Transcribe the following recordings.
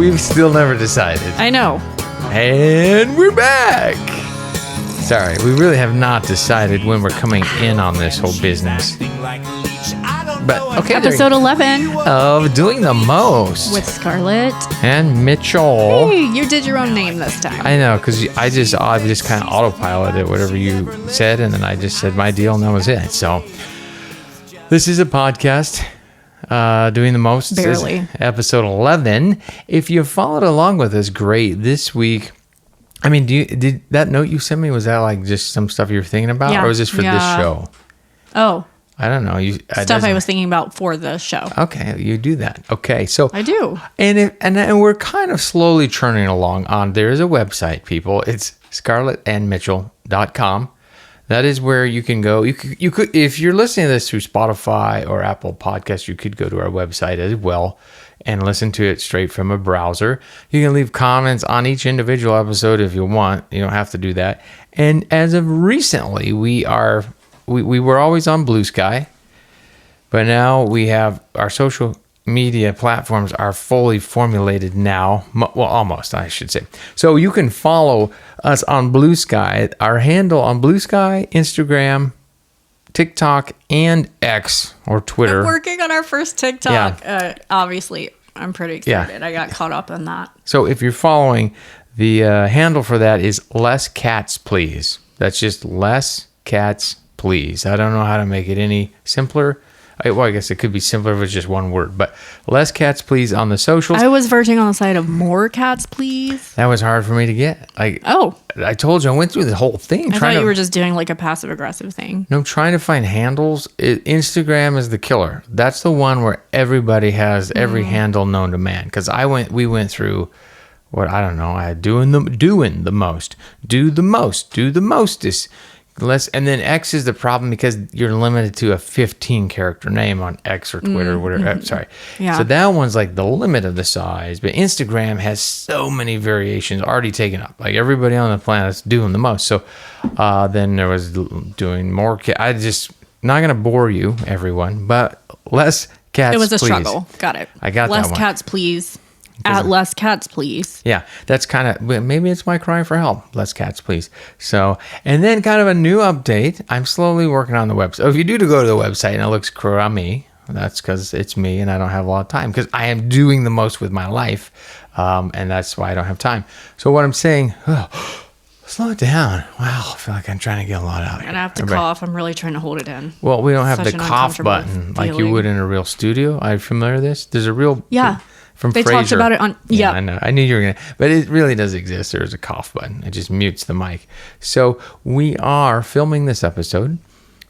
we've still never decided. I know. And we're back. Sorry, we really have not decided when we're coming in on this whole business. But okay, Episode 11 of Doing the Most with Scarlet and Mitchell. Hey, you did your own name this time. I know, because I just kind of autopiloted whatever you said, and then I just said my deal, and that was it. So this is a podcast, Doing the Most. Barely. This is episode 11. If you followed along with us, great. This week, I mean, did that note you sent me, was that like just some stuff you were thinking about, Yeah. or was this for this show? Oh. I don't know. Stuff I was thinking about for the show. Okay, you do that. Okay, so I do. And we're kind of slowly churning along on. There is a website, people. It's scarletandmitchell.com. That is where you can go. You could, if you're listening to this through Spotify or Apple Podcasts, you could go to our website as well and listen to it straight from a browser. You can leave comments on each individual episode if you want. You don't have to do that. And as of recently, we were always on Blue Sky, but now we have our social media platforms are fully formulated now. Well, almost, I should say. So you can follow us on Blue Sky. Our handle on Blue Sky, Instagram, TikTok, and X or Twitter. I'm working on our first TikTok. Yeah. Obviously, I'm pretty excited. Yeah. I got caught up in that. So if you're following, the handle for that is Less Cats Please. That's just Less Cats Please. I don't know how to make it any simpler. I guess it could be simpler if it's just one word, but Less Cats Please on the socials. I was verging on the side of more cats, please. That was hard for me to get. I told you, I went through the whole thing. I thought you were just doing like a passive aggressive thing. No, trying to find handles. Instagram is the killer. That's the one where everybody has every handle known to man. Because we went through what, I don't know. I had doing the most, do the mostest. Less, and then X is the problem because you're limited to a 15 character name on X or Twitter or whatever. Sorry. Yeah. So that one's like the limit of the size, but Instagram has so many variations already taken up. Like everybody on the planet's doing the most. So then there was doing more. I just not going to bore you, everyone, but Less Cats. It was a please. Struggle. Got it. I got Less that one. Cats, please. At Less Cats, please. Yeah, that's kind of, maybe it's my cry for help. Less cats, please. So, and then kind of a new update. I'm slowly working on the website. If you do go to the website and it looks crummy, that's because it's me and I don't have a lot of time because I am doing the most with my life. And that's why I don't have time. So what I'm saying, slow it down. Wow, I feel like I'm trying to get a lot out. I'm going to have to cough. I'm really trying to hold it in. Well, we don't have Such the an cough uncomfortable button like you feeling. would in a real studio. Are you familiar with this? There's a real... Yeah. From they Frasier. talked about it on... Yeah, I know. I knew you were going to... But it really does exist. There's a cough button. It just mutes the mic. So we are filming this episode.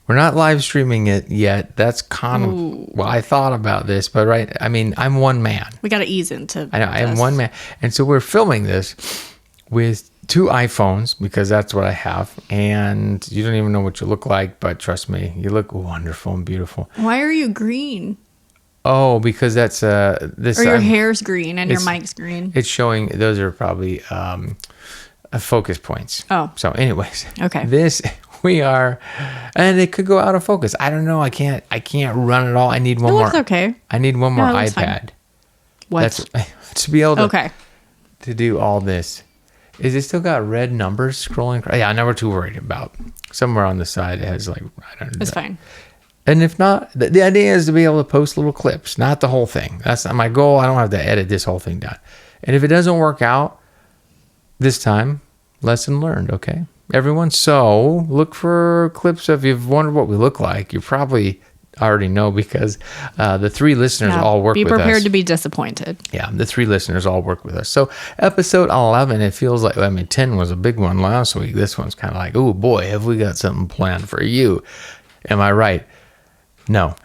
We're not live streaming it yet. That's kind of... Well, I thought about this, but I'm one man. We got to ease into I know. I am one man. And so we're filming this with 2 iPhones because that's what I have. And you don't even know what you look like, but trust me, you look wonderful and beautiful. Why are you green? Oh, because that's this. Or your hair's green and your mic's green. It's showing. Those are probably focus points. Oh. So, anyways. Okay. We are, and it could go out of focus. I don't know. I can't run it all. I need one more. Looks okay. I need one more it looks iPad. fine. What? That's to be able to. Okay. To do all this. Is it still got red numbers scrolling? Yeah, I'm never too worried about. Somewhere on the side it has like, I don't know. It's fine. And if not, the idea is to be able to post little clips, not the whole thing. That's not my goal. I don't have to edit this whole thing down. And if it doesn't work out this time, lesson learned, okay? Everyone, so look for clips. If you've wondered what we look like, you probably already know because the 3 listeners all work with us. Be prepared to be disappointed. Yeah, the 3 listeners all work with us. So episode 11, it feels like, 10 was a big one last week. This one's kind of like, oh boy, have we got something planned for you. Am I right? No.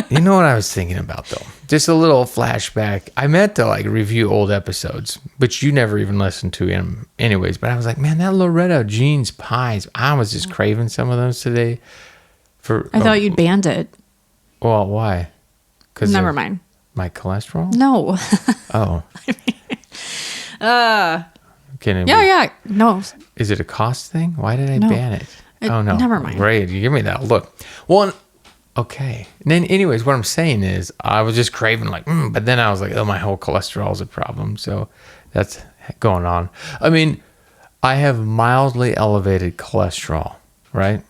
You know what I was thinking about, though? Just a little flashback. I meant to review old episodes, but you never even listened to them anyways. But I was like, man, that Loretto Jeans pies, I was just craving some of those today. I thought you'd banned it. Well, why? Never mind. My cholesterol? No. Oh. Yeah. No. Is it a cost thing? Why did I ban it? Oh, no. Never mind. Great. You give me that look. Well, okay. And then, anyways, what I'm saying is, I was just craving like, but then I was like, oh, my whole cholesterol is a problem. So that's going on. I mean, I have mildly elevated cholesterol, right?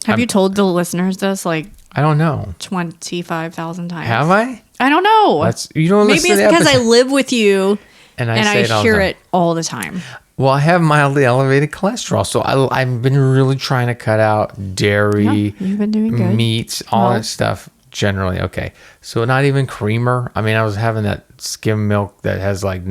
Have you told the listeners this like I don't know 25,000 times? Have I? I don't know. You don't Maybe it's because I live with you and I hear it all the time. Well, I have mildly elevated cholesterol, so I've been really trying to cut out dairy, you've been doing good. Meats, all that stuff. Generally, okay. So not even creamer. I mean, I was having that skim milk that has like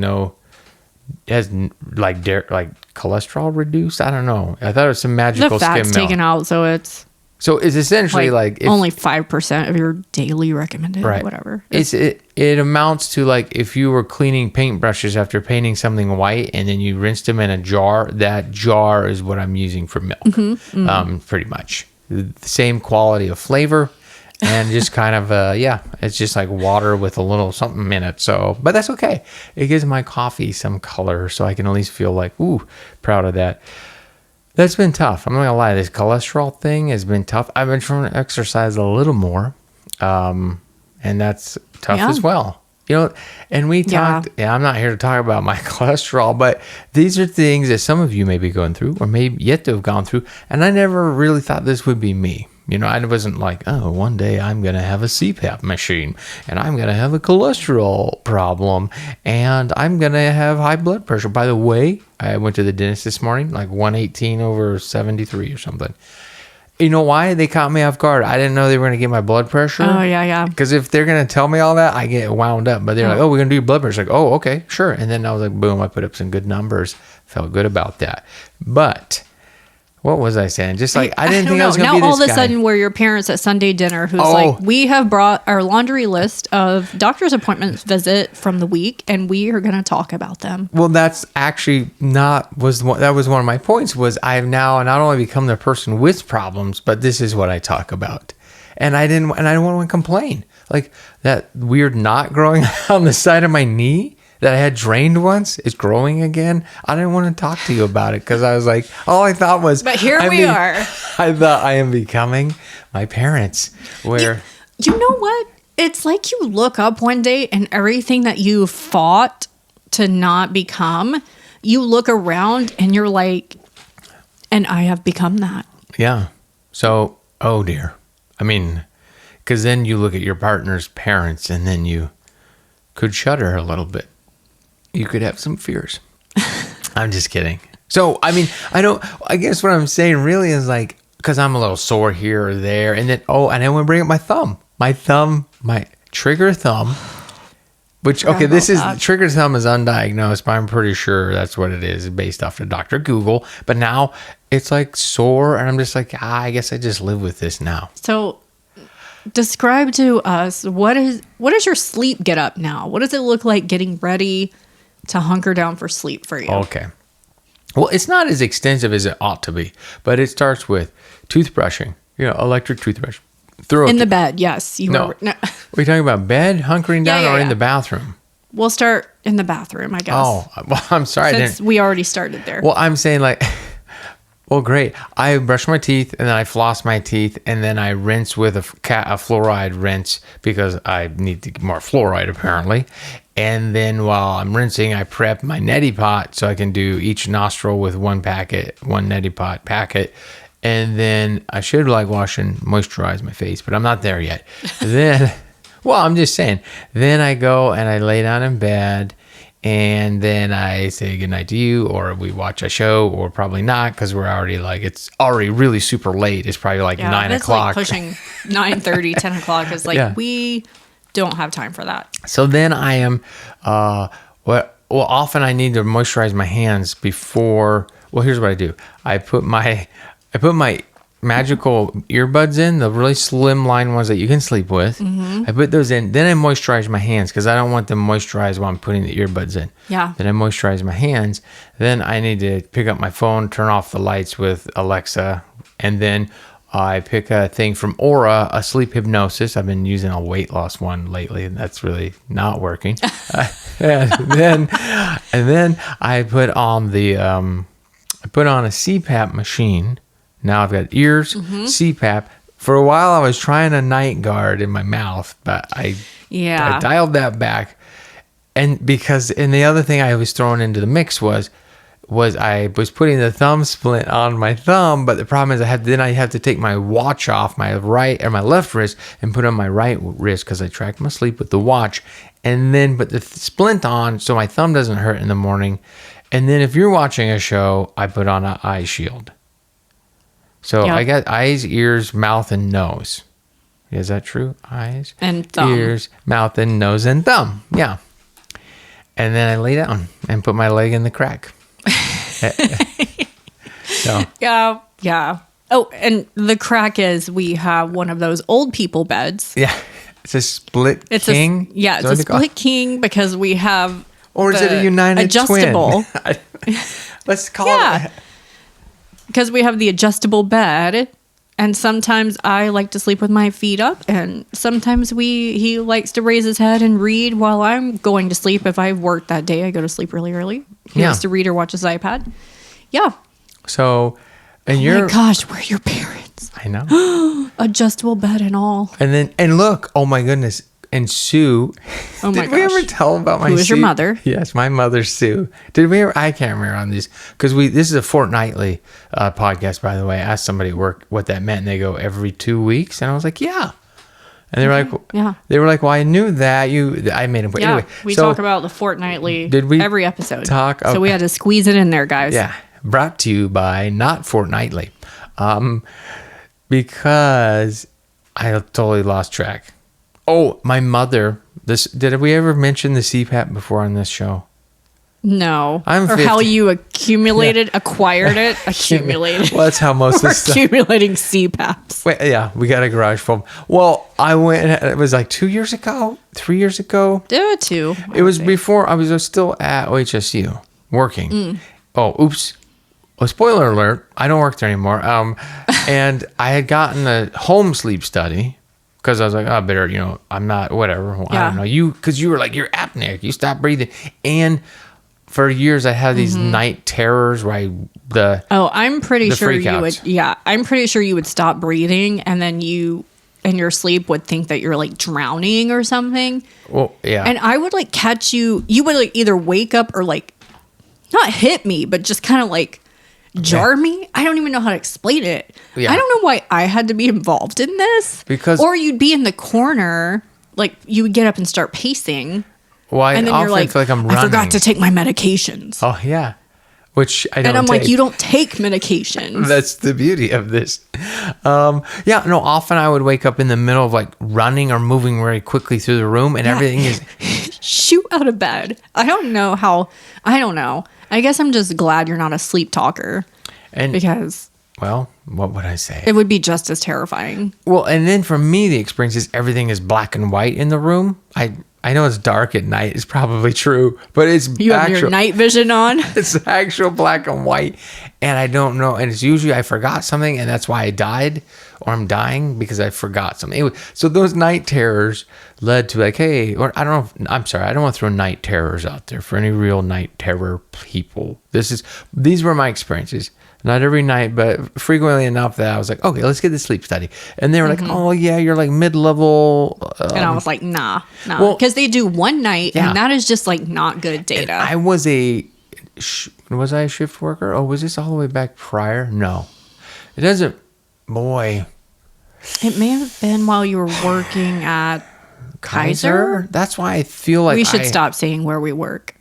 cholesterol reduced. I don't know. I thought it was some magical the fat's skim milk taken out, so it's essentially like only 5% of your daily recommended, whatever. It amounts to like if you were cleaning paintbrushes after painting something white and then you rinsed them in a jar. That jar is what I'm using for milk. Pretty much the same quality of flavor. And just kind of, it's just like water with a little something in it. So, but that's okay. It gives my coffee some color so I can at least feel like, ooh, proud of that. That's been tough. I'm not going to lie. This cholesterol thing has been tough. I've been trying to exercise a little more. And that's tough as well. You know, and we talked, I'm not here to talk about my cholesterol, but these are things that some of you may be going through or may yet to have gone through. And I never really thought this would be me. You know, I wasn't like, oh, one day I'm going to have a CPAP machine and I'm going to have a cholesterol problem and I'm going to have high blood pressure. By the way, I went to the dentist this morning, like 118/73 or something. You know why? They caught me off guard. I didn't know they were going to get my blood pressure. Oh, yeah. Because if they're going to tell me all that, I get wound up. But they're like, oh, we're going to do your blood pressure. Like, oh, okay, sure. And then I was like, boom, I put up some good numbers. Felt good about that. But what was I saying? Just like, I didn't think I was going to be this guy. Now all of a sudden we're your parents at Sunday dinner who's like, we have brought our laundry list of doctor's appointments visit from the week and we are going to talk about them. Well, that's actually that was one of my points was I've now not only become the person with problems, but this is what I talk about. And I don't want to complain. Like that weird knot growing on the side of my knee that I had drained once is growing again. I didn't want to talk to you about it because I was like, all I thought was, but here we are. I thought I am becoming my parents. Where you know what? It's like you look up one day and everything that you fought to not become, you look around and you're like, and I have become that. Yeah. So, oh dear. I mean, because then you look at your partner's parents and then you could shudder a little bit. You could have some fears. I'm just kidding. So, I mean, I guess what I'm saying really is like, because I'm a little sore here or there. And then, and I want to bring up my thumb. My trigger thumb. Which, okay, trigger thumb is undiagnosed, but I'm pretty sure that's what it is based off of Dr. Google. But now it's like sore. And I'm just like, I guess I just live with this now. So describe to us, what is your sleep get up now? What does it look like getting ready to hunker down for sleep for you? Okay. Well, it's not as extensive as it ought to be, but it starts with toothbrushing, electric toothbrush. In the bed, yes. No. Are you talking about bed, hunkering down, or in the bathroom? We'll start in the bathroom, I guess. Oh, well, I'm sorry. Since we already started there. Well, I'm saying like, well, great. I brush my teeth and then I floss my teeth and then I rinse with a fluoride rinse because I need to get more fluoride apparently. And then while I'm rinsing, I prep my neti pot so I can do each nostril with one neti pot packet. And then I should wash and moisturize my face, but I'm not there yet. Then, well, I'm just saying. Then I go and I lay down in bed. And then I say goodnight to you, or we watch a show, or probably not, because we're already it's already really super late. It's probably 9 o'clock. Pushing 9:30, 10 o'clock is we don't have time for that. So then I am, often I need to moisturize my hands before, here's what I do. I put my magical earbuds in, the really slim line ones that you can sleep with. Mm-hmm. I put those in. Then I moisturize my hands because I don't want them moisturized while I'm putting the earbuds in. Yeah. Then I moisturize my hands. Then I need to pick up my phone, turn off the lights with Alexa. And then I pick a thing from Aura, a sleep hypnosis. I've been using a weight loss one lately, and that's really not working. and then I put on a CPAP machine. Now I've got ears, CPAP, For a while, I was trying a night guard in my mouth, but I dialed that back. And the other thing I was throwing into the mix was I was putting the thumb splint on my thumb, but the problem is I have to take my watch off my right or my left wrist and put on my right wrist because I track my sleep with the watch, and then put the splint on so my thumb doesn't hurt in the morning. And then if you're watching a show, I put on an eye shield. So I got eyes, ears, mouth, and nose. Is that true? Eyes and thumb. Ears, mouth, and nose, and thumb. Yeah. And then I lay down and put my leg in the crack. So. Yeah. Oh, and the crack is we have one of those old people beds. Yeah. It's a split king. It's a split king because we have. Or is it a united adjustable twin? Let's call it. Because we have the adjustable bed, and sometimes I like to sleep with my feet up, and sometimes he likes to raise his head and read while I'm going to sleep. If I've worked that day, I go to sleep really early. He likes to read or watch his iPad. Yeah. So, and my gosh, we're your parents. I know. Adjustable bed and all. And look, oh my goodness. And Sue, did we ever tell about my Sue? Who is your mother? Yes, my mother, Sue. Did we ever? I can't remember on these because this is a fortnightly podcast, by the way. I asked somebody at work what that meant, and they go every 2 weeks, and I was like, yeah. And they were like, yeah. They were like, well, I knew that I made them. Yeah, anyway, we talk about the fortnightly. Did we every episode? So we had to squeeze it in there, guys. Yeah, brought to you by Not Fortnightly, because I totally lost track. Oh, my mother. Did we ever mention the CPAP before on this show? No. I'm 50. Or how you acquired it. Accumulated. Well, that's how most of the stuff. Accumulating CPAPs. Wait, yeah, we got a garage full. Well, I went, it was like 2 years ago, 3 years ago. Two. It was before I was still at OHSU working. Oh, oops. Well, spoiler alert, I don't work there anymore. And I had gotten a home sleep study. Because I was like, oh, better, I'm not, whatever. Well, I don't know. Because you were like, you're apneic. You stop breathing. And for years, I had these night terrors where I'm pretty sure you would. freakouts. Yeah, I'm pretty sure you would stop breathing, and then you, in your sleep, would think that you're like drowning or something. Well, yeah. And I would like catch you. You would like either wake up or like, not hit me, but just kind of like jar me. I don't even know how to explain it. Yeah. I don't know why I had to be involved in this. Or you'd be in the corner, like you would get up and start pacing. Well, and then you're like, feel like I'm running. I forgot to take my medications. Oh, yeah. Which I don't And I'm take. like, you don't take medications. That's the beauty of this. Often I would wake up in the middle of like running or moving very quickly through the room and everything is... Shoot out of bed. I don't know. I guess I'm just glad you're not a sleep talker. Because... Well, what would I say? It would be just as terrifying. Well, and then for me, the experience is everything is black and white in the room. I know it's dark at night. It's probably true, but it's have your night vision on. It's actual black and white, and I don't know. And it's usually I forgot something, and that's why I died, or I'm dying because I forgot something. Anyway, so those night terrors led to like, hey, or I don't know. I'm sorry, I don't want to throw night terrors out there for any real night terror people. These were my experiences. Not every night, but frequently enough that I was like, okay, let's get the sleep study. And they were like, oh, yeah, you're like mid-level. And I was like, nah. Because they do one night, and that is just like not good data. And I was a shift worker? Oh, was this all the way back prior? No. It doesn't, boy. It may have been while you were working at Kaiser. That's why I feel like we should stop saying where we work.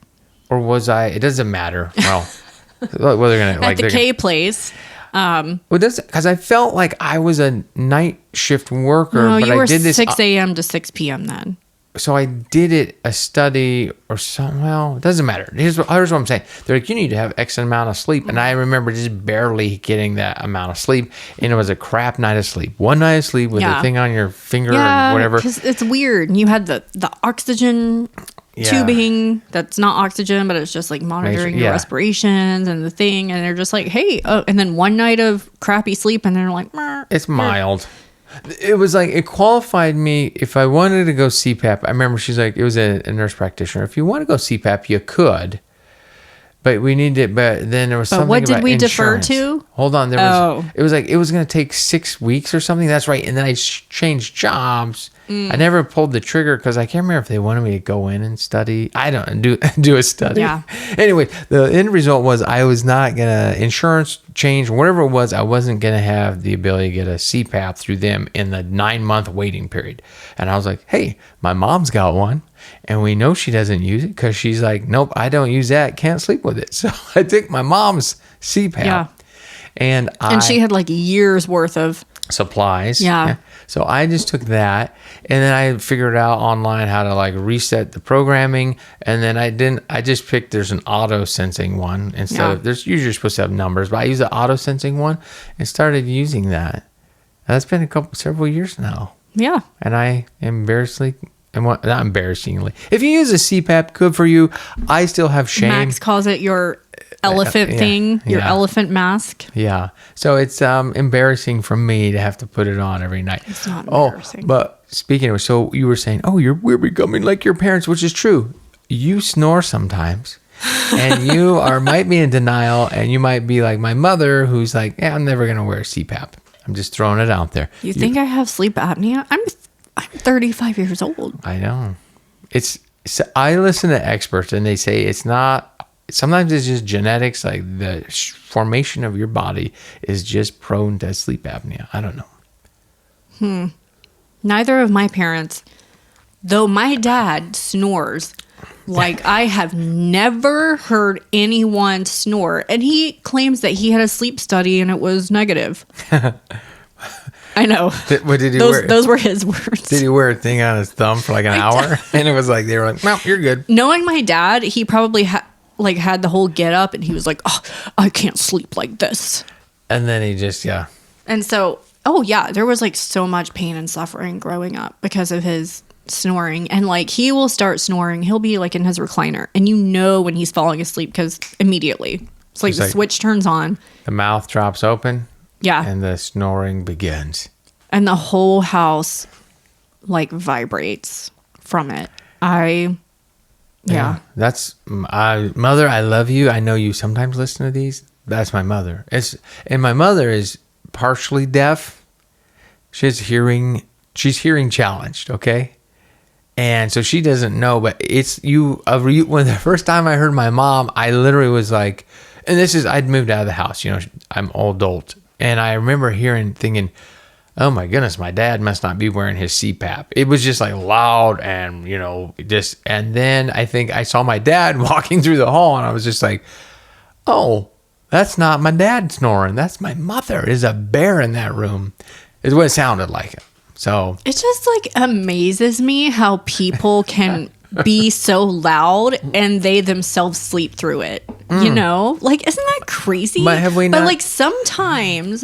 Or was I? It doesn't matter. Well. Well, they're gonna at the K place. Because I felt like I was a night shift worker. No, but you were I did this 6 a.m. to 6 p.m. then. So I did a study or something. Well, it doesn't matter. Here's what I'm saying. They're like, you need to have X amount of sleep. And I remember just barely getting that amount of sleep. And it was a crap night of sleep. One night of sleep with a thing on your finger or whatever. Because it's weird. And you had the oxygen tubing that's not oxygen, but it's just like monitoring your respirations and the thing. And they're just like, hey. Oh, and then one night of crappy sleep. And they're like, it's mild. It was like, it qualified me if I wanted to go CPAP. I remember she's like, it was a nurse practitioner. If you want to go CPAP, you could. But we need it. But then there was something what did about we insurance. defer to? Hold on. It was like it was going to take 6 weeks or something. That's right. And then I changed jobs. I never pulled the trigger because I can't remember if they wanted me to go in and study. I don't do a study. Yeah. Anyway, the end result was I was not gonna insurance change, whatever it was. I wasn't gonna have the ability to get a CPAP through them in the 9-month waiting period. And I was like, hey, my mom's got one. And we know she doesn't use it because she's like, nope, I don't use that. Can't sleep with it. So I took my mom's CPAP. Yeah. And she had like years worth of supplies. Yeah. So I just took that and then I figured out online how to like reset the programming. And then I just picked, there's an auto sensing one instead of, there's usually supposed to have numbers, but I use the auto sensing one and started using that. And that's been several years now. Yeah. And I not embarrassingly, if you use a CPAP, good for you. I still have shame. Max calls it your elephant thing, your elephant mask. Yeah. So it's embarrassing for me to have to put it on every night. It's not embarrassing. But speaking of, so you were saying, we're becoming like your parents, which is true. You snore sometimes. And you might be in denial, and you might be like my mother, who's like, yeah, I'm never going to wear a CPAP. I'm just throwing it out there. You think I have sleep apnea? I'm 35 years old. I know. I listen to experts, and they say it's not. Sometimes it's just genetics, like the formation of your body is just prone to sleep apnea. I don't know. Neither of my parents, though my dad snores like I have never heard anyone snore. And he claims that he had a sleep study and it was negative. I know. What did he wear? Those were his words. Did he wear a thing on his thumb for like an hour? And it was like, they were like, no, you're good. Knowing my dad, he probably had the whole get up and he was like, oh, I can't sleep like this. And then he just, yeah. And so, there was like so much pain and suffering growing up because of his snoring. And like he will start snoring. He'll be like in his recliner and you know when he's falling asleep because immediately it's like the switch turns on. The mouth drops open. Yeah. And the snoring begins. And the whole house like vibrates from it. Yeah. That's mother. I love you. I know you sometimes listen to these. That's my mother. And my mother is partially deaf. She's hearing challenged. Okay. And so she doesn't know, but it's you. When the first time I heard my mom, I literally was like, and I'd moved out of the house, I'm all adult. And I remember thinking, oh my goodness, my dad must not be wearing his CPAP. It was just like loud and, and then I think I saw my dad walking through the hall and I was just like, oh, that's not my dad snoring. That's my mother. There's a bear in that room. Is what it sounded like. So it just like amazes me how people can be so loud and they themselves sleep through it. Like, isn't that crazy? But have we not? But like sometimes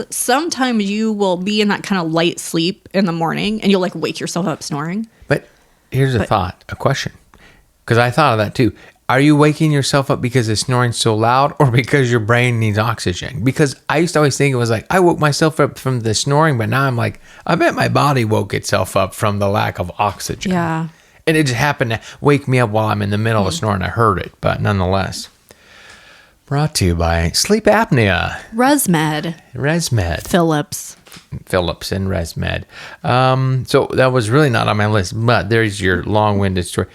you will be in that kind of light sleep in the morning and you'll like wake yourself up snoring. But here's a question. Because I thought of that too. Are you waking yourself up because the snoring's so loud or because your brain needs oxygen? Because I used to always think it was like, I woke myself up from the snoring, but now I'm like, I bet my body woke itself up from the lack of oxygen. Yeah. And it just happened to wake me up while I'm in the middle of snoring. I heard it, but nonetheless. Brought to you by sleep apnea. ResMed. Phillips and ResMed. So that was really not on my list, but there's your long-winded story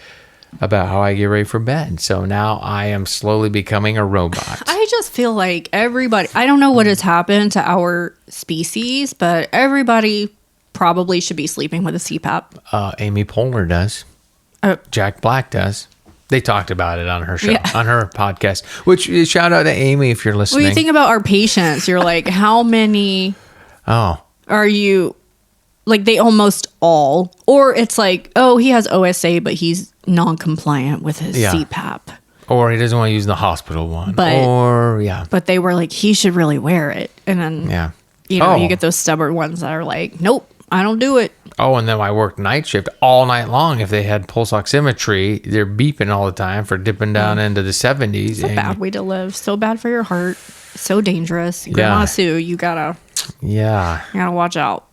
about how I get ready for bed. So now I am slowly becoming a robot. I just feel like everybody, I don't know what has happened to our species, but everybody probably should be sleeping with a CPAP. Amy Poehler does. Jack Black does. They talked about it on her show, on her podcast, which shout out to Amy if you're listening. When you think about our patients, you're like, how many are you, like they almost all, or it's like, oh, he has OSA, but he's non-compliant with his CPAP. Or he doesn't want to use the hospital one. But they were like, he should really wear it. And then, you get those stubborn ones that are like, nope, I don't do it. Oh, and then I worked night shift all night long. If they had pulse oximetry, they're beeping all the time for dipping down into the 70s. It's a bad way to live. So bad for your heart. So dangerous. Grandma Sue, you gotta watch out.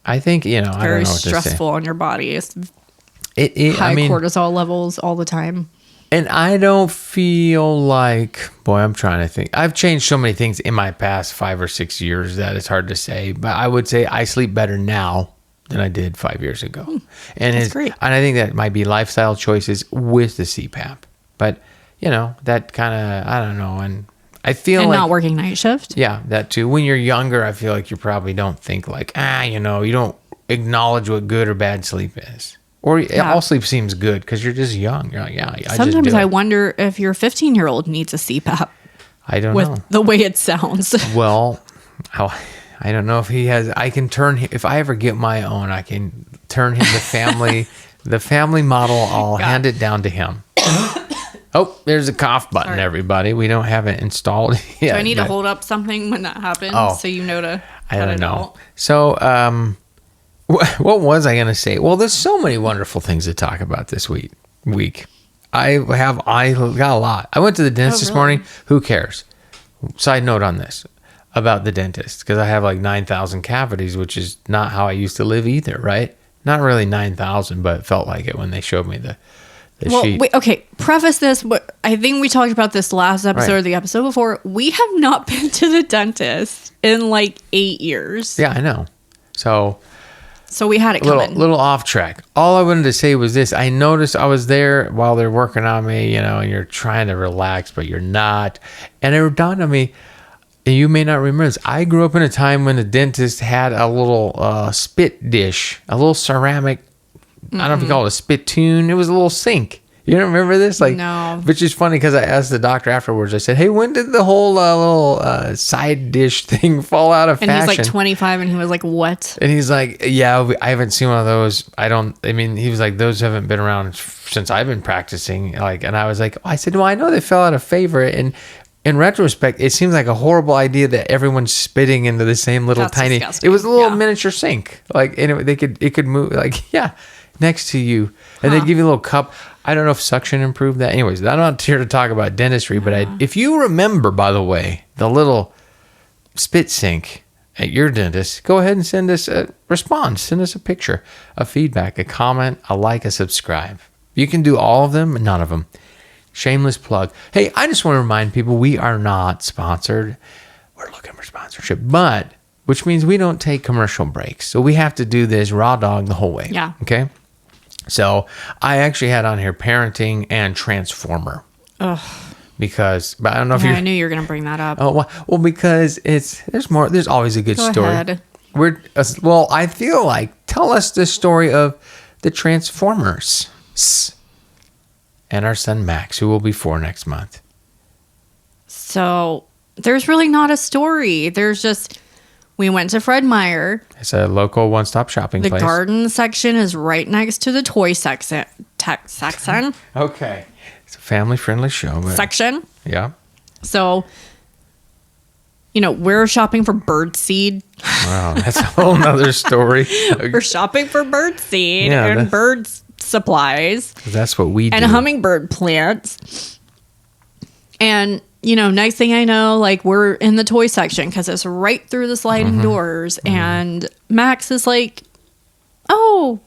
I think, I don't know what to say. Very stressful on your body. It's high cortisol levels all the time. And I don't feel like, boy, I'm trying to think. I've changed so many things in my past 5 or 6 years that it's hard to say. But I would say I sleep better now than I did 5 years ago. And That's great. And I think that might be lifestyle choices with the CPAP. But, that kind of, I don't know. And I feel And like not working night shift. yeah, that too. When you're younger, I feel like you probably don't think like, you don't acknowledge what good or bad sleep is. Or all sleep seems good because you're just young. You're like, Sometimes I wonder if your 15-year-old needs a CPAP I don't with know. the way it sounds. Well, I don't know if he has. I can turn him if I ever get my own. I can turn him the family model. I'll hand it down to him. Oh, there's a cough button, everybody. We don't have it installed yet. Do I need to hold up something when that happens so you know to I cut don't it know. out? So, what was I going to say? Well, there's so many wonderful things to talk about this week. I got a lot. I went to the dentist this morning. Who cares? Side note on this about the dentist, because I have like 9,000 cavities, which is not how I used to live either, right? Not really 9,000, but it felt like it when they showed me the sheet. Wait, okay. Preface this. I think we talked about this last episode or the episode before. We have not been to the dentist in like 8 years. Yeah, I know. So we had it coming. Little off track. All I wanted to say was this. I noticed I was there while they're working on me, and you're trying to relax, but you're not. And it dawned on me, and you may not remember this, I grew up in a time when the dentist had a little spit dish, a little ceramic, I don't know if you call it a spittoon. It was a little sink. You don't remember this? No. Which is funny because I asked the doctor afterwards. I said, hey, when did the whole little side dish thing fall out of fashion? And he's like 25 and he was like, what? And he's like, yeah, I haven't seen one of those. He was like, those haven't been around since I've been practicing. And I was like, I said, well, I know they fell out of favor. And in retrospect, it seems like a horrible idea that everyone's spitting into the same little tiny, disgusting. it was a little miniature sink. It could move next to you. And they'd give you a little cup. I don't know if suction improved that. Anyways, I'm not here to talk about dentistry, but if you remember, by the way, the little spit sink at your dentist, go ahead and send us a response. Send us a picture, a feedback, a comment, a like, a subscribe. You can do all of them, none of them. Shameless plug. Hey, I just want to remind people we are not sponsored. We're looking for sponsorship, which means we don't take commercial breaks. So we have to do this raw dog the whole way. Yeah. Okay. So I actually had on here parenting and transformer. Ugh. But I don't know if I knew you were going to bring that up. Oh, well, because there's always a good Go story. ahead. I feel like, tell us the story of the Transformers and our son Max, who will be 4 next month. So there's really not a story. There's just, we went to Fred Meyer. It's a local one-stop shopping place. The garden section is right next to the toy section. Okay. It's a family-friendly show. Section. Yeah. So, we're shopping for bird seed. Wow, that's a whole nother story. We're shopping for bird seed Yeah, and bird supplies. That's what we do. And hummingbird plants. And, next thing I know, we're in the toy section because it's right through the sliding doors. And Max is like, oh,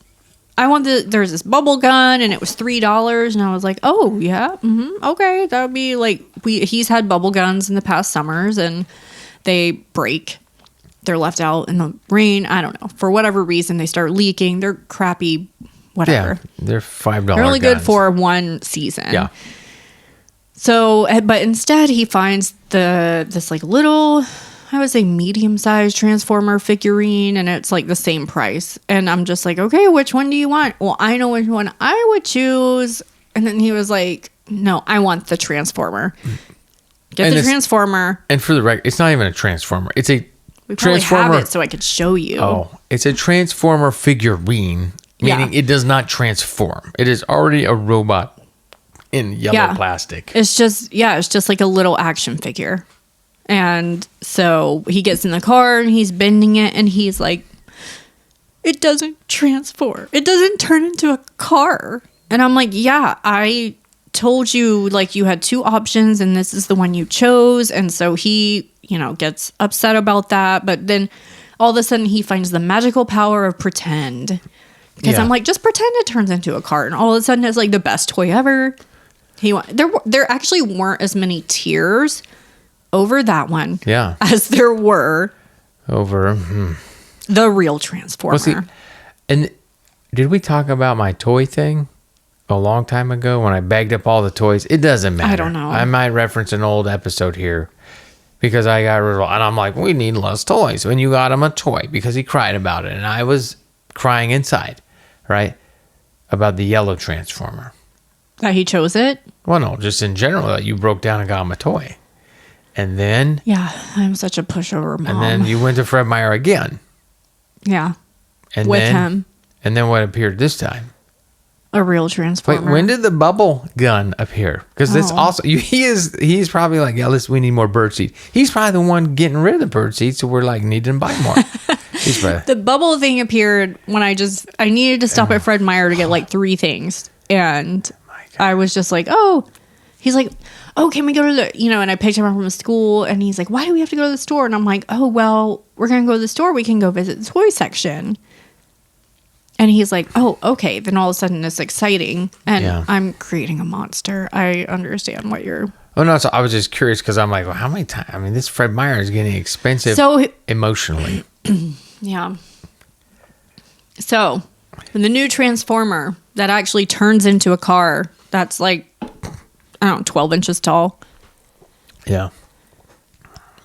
there's this bubble gun and it was $3. And I was like, oh, yeah, okay. That would be he's had bubble guns in the past summers and they break. They're left out in the rain. I don't know. For whatever reason, they start leaking. They're crappy, whatever. Yeah, they're $5 They're only good guns. for one season. Yeah. So, but instead he finds this little, I would say medium-sized Transformer figurine, and it's the same price. And I'm just like, okay, which one do you want? Well, I know which one I would choose. And then he was like, no, I want the Transformer. Get the Transformer. And for the record, it's not even a Transformer. It's a We probably Transformer. have it so I could show you. Oh, it's a Transformer figurine, meaning it does not transform. It is already a robot in yellow plastic. It's just like a little action figure. And so he gets in the car and he's bending it and he's like, it doesn't transform. It doesn't turn into a car. And I'm like, yeah, I told you you had 2 options and this is the one you chose. And so he, gets upset about that. But then all of a sudden he finds the magical power of pretend. Because I'm like, just pretend it turns into a car. And all of a sudden it's the best toy ever. There actually weren't as many tears over that one. Yeah. As there were over the real Transformer. Well, see, and did we talk about my toy thing a long time ago when I bagged up all the toys? It doesn't matter. I don't know. I might reference an old episode here because I got rid of, and I'm like, we need less toys. When you got him a toy because he cried about it, and I was crying inside, right, about the yellow Transformer. That he chose it? Well, no, just in general that you broke down and got him a toy, and then I'm such a pushover mom. and then you went to Fred Meyer again. Yeah. And With then, him. And then what appeared this time? A real Transformer. Wait, when did the bubble gun appear? Because this also he's probably like, yeah, we need more bird seed. He's probably the one getting rid of the bird seed, so we're like needing to buy more. He's probably, the bubble thing appeared when I needed to stop at Fred Meyer to get like 3 things, and I was just like, oh, he's like, oh, can we go to the, and I picked him up from school, and he's like, why do we have to go to the store? And I'm like, oh, well, we're gonna go to the store. We can go visit the toy section. And he's like, oh, okay. Then all of a sudden it's exciting. And I'm creating a monster. I understand what you're... Oh, no. So I was just curious because I'm like, well, how many times? I mean, this Fred Meyer is getting expensive emotionally. Yeah. So the new Transformer that actually turns into a car that's like, I don't know, 12 inches tall. Yeah.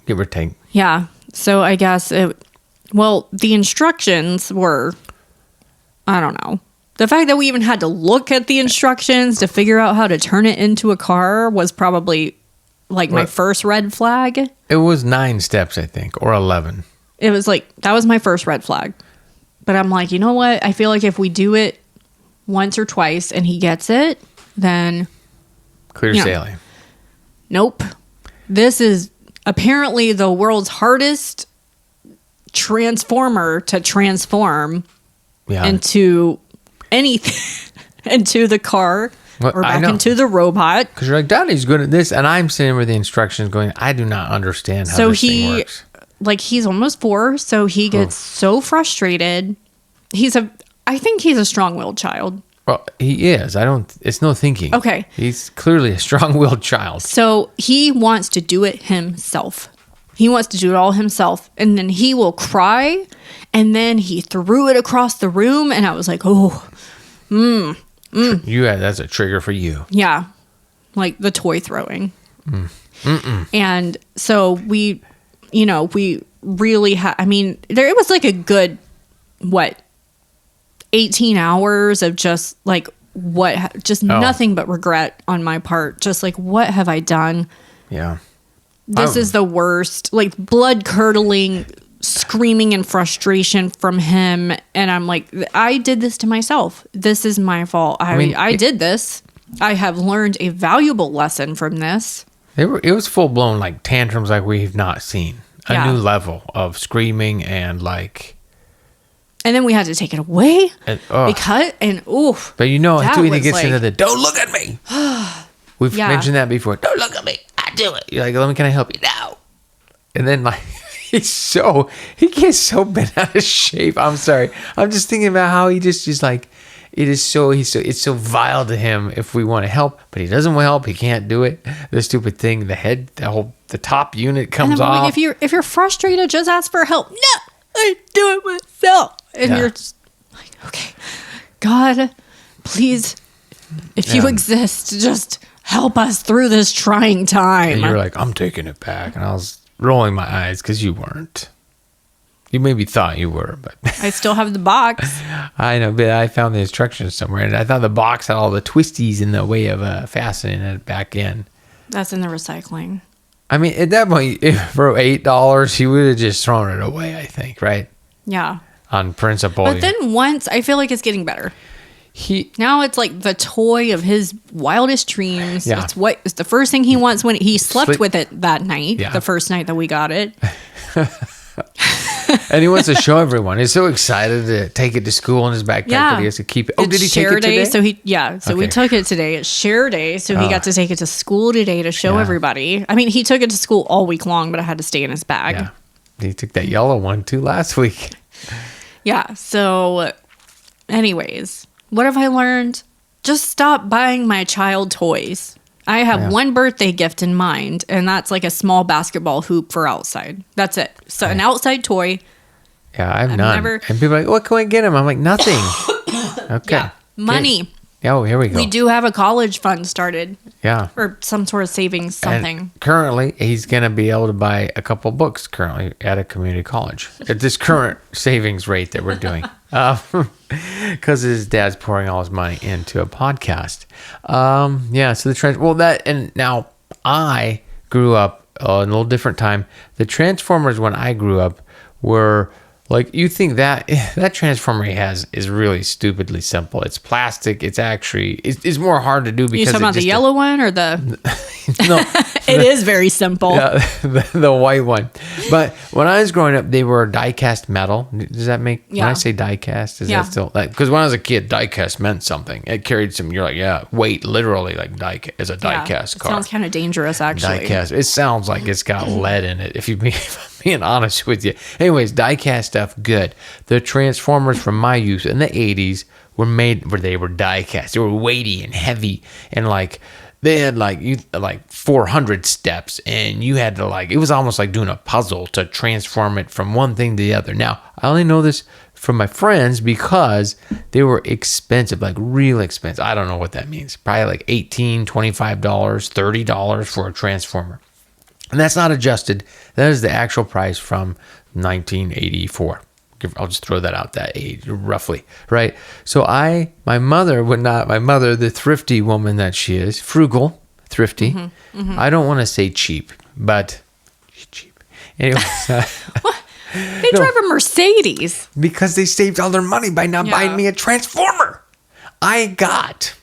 Give or take. Yeah. So I guess the instructions were... I don't know. The fact that we even had to look at the instructions to figure out how to turn it into a car was probably like my first red flag. It was 9 steps, I think, or 11. It was like, that was my first red flag. But I'm like, you know what? I feel like if we do it once or twice and he gets it, then... Clear sailing. Nope. This is apparently the world's hardest transformer to transform into anything, into the car or back into the robot. Because you're like, Daddy's good at this, and I'm sitting with the instructions going, I do not understand how this thing works. Like, he's almost 4, so he gets so frustrated. I think he's a strong-willed child. Well, he is. It's no thinking. Okay. He's clearly a strong-willed child. So he wants to do it himself. He wants to do it all himself. And then he will cry. And then he threw it across the room. And I was like, That's a trigger for you. Yeah. Like the toy throwing. And so we really had, it was like a good, 18 hours of just like, nothing but regret on my part. Just like, what have I done? Yeah. This is the worst, like blood curdling, screaming in frustration from him. And I'm like, I did this to myself. This is my fault. I did this. I have learned a valuable lesson from this. It was full blown like tantrums like we've not seen. A new level of screaming and like. And then we had to take it away. But until he gets into the don't look at me. We've mentioned that before. Don't look at me. I do it. You're like, can I help you now? And then like he gets so bent out of shape. I'm sorry. I'm just thinking about how he just like it's so vile to him if we want to help, but he doesn't want to help. He can't do it. The stupid thing, the top unit comes off. Like, if you're frustrated, just ask for help. No, I do it myself. And you're just like, okay, God, please, if you exist, just help us through this trying time. And you're like, I'm taking it back. And I was rolling my eyes because you weren't. You maybe thought you were, but... I still have the box. I know, but I found the instructions somewhere. And I thought the box had all the twisties in the way of fastening it back in. That's in the recycling. I mean, at that point, for $8, he would have just thrown it away, I think, right? Yeah. On principle. But then once, I feel like it's getting better. Now it's like the toy of his wildest dreams. Yeah. It's the first thing he wants when he slept with it that night, the first night that we got it. And he wants to show everyone. He's so excited to take it to school in his backpack, but he has to keep it. Oh, did he take it today? So we took it today. It's share day, so he got to take it to school today to show everybody. I mean, he took it to school all week long, but I had to stay in his bag. Yeah. He took that yellow one too last week. Yeah. So, anyways, what have I learned? Just stop buying my child toys. I have one birthday gift in mind, and that's like a small basketball hoop for outside. That's it. So an outside toy. Yeah, I've none. And people are like, what can I get him? I'm like, nothing. Okay. Yeah. Money. Okay. Oh, here we go. We do have a college fund started. Yeah. Or some sort of savings something. And currently, he's going to be able to buy a couple books currently at a community college at this current savings rate that we're doing. Because his dad's pouring all his money into a podcast. Yeah, so the trend, well, that, and now I grew up in a little different time. The Transformers when I grew up were like, you think that transformer he has is really stupidly simple. It's plastic. It's actually, it's more hard to do because you talking about the yellow one or the? No. It is very simple. Yeah, the white one. But when I was growing up, they were die-cast metal. Does that make, when I say die-cast, is that still, like, because when I was a kid, die-cast meant something. It carried some, you're like, yeah, weight, literally, like, is a die-cast car. It sounds kind of dangerous, actually. Die-cast. It sounds like it's got lead in it, if I'm being honest with you. Anyways, die-cast stuff, good. The Transformers from my youth in the 80s were made where they were die-cast. They were weighty and heavy and, like, they had like 400 steps, and you had to, like, it was almost like doing a puzzle to transform it from one thing to the other. Now, I only know this from my friends because they were expensive, like real expensive. I don't know what that means. Probably like $18, $25, $30 for a transformer. And that's not adjusted. That is the actual price from 1984. I'll just throw that out, that age, roughly, right? So my mother, the thrifty woman that she is, frugal, thrifty. I don't want to say cheap, but she's cheap. Anyways. They drive a Mercedes. Because they saved all their money by not buying me a Transformer. I got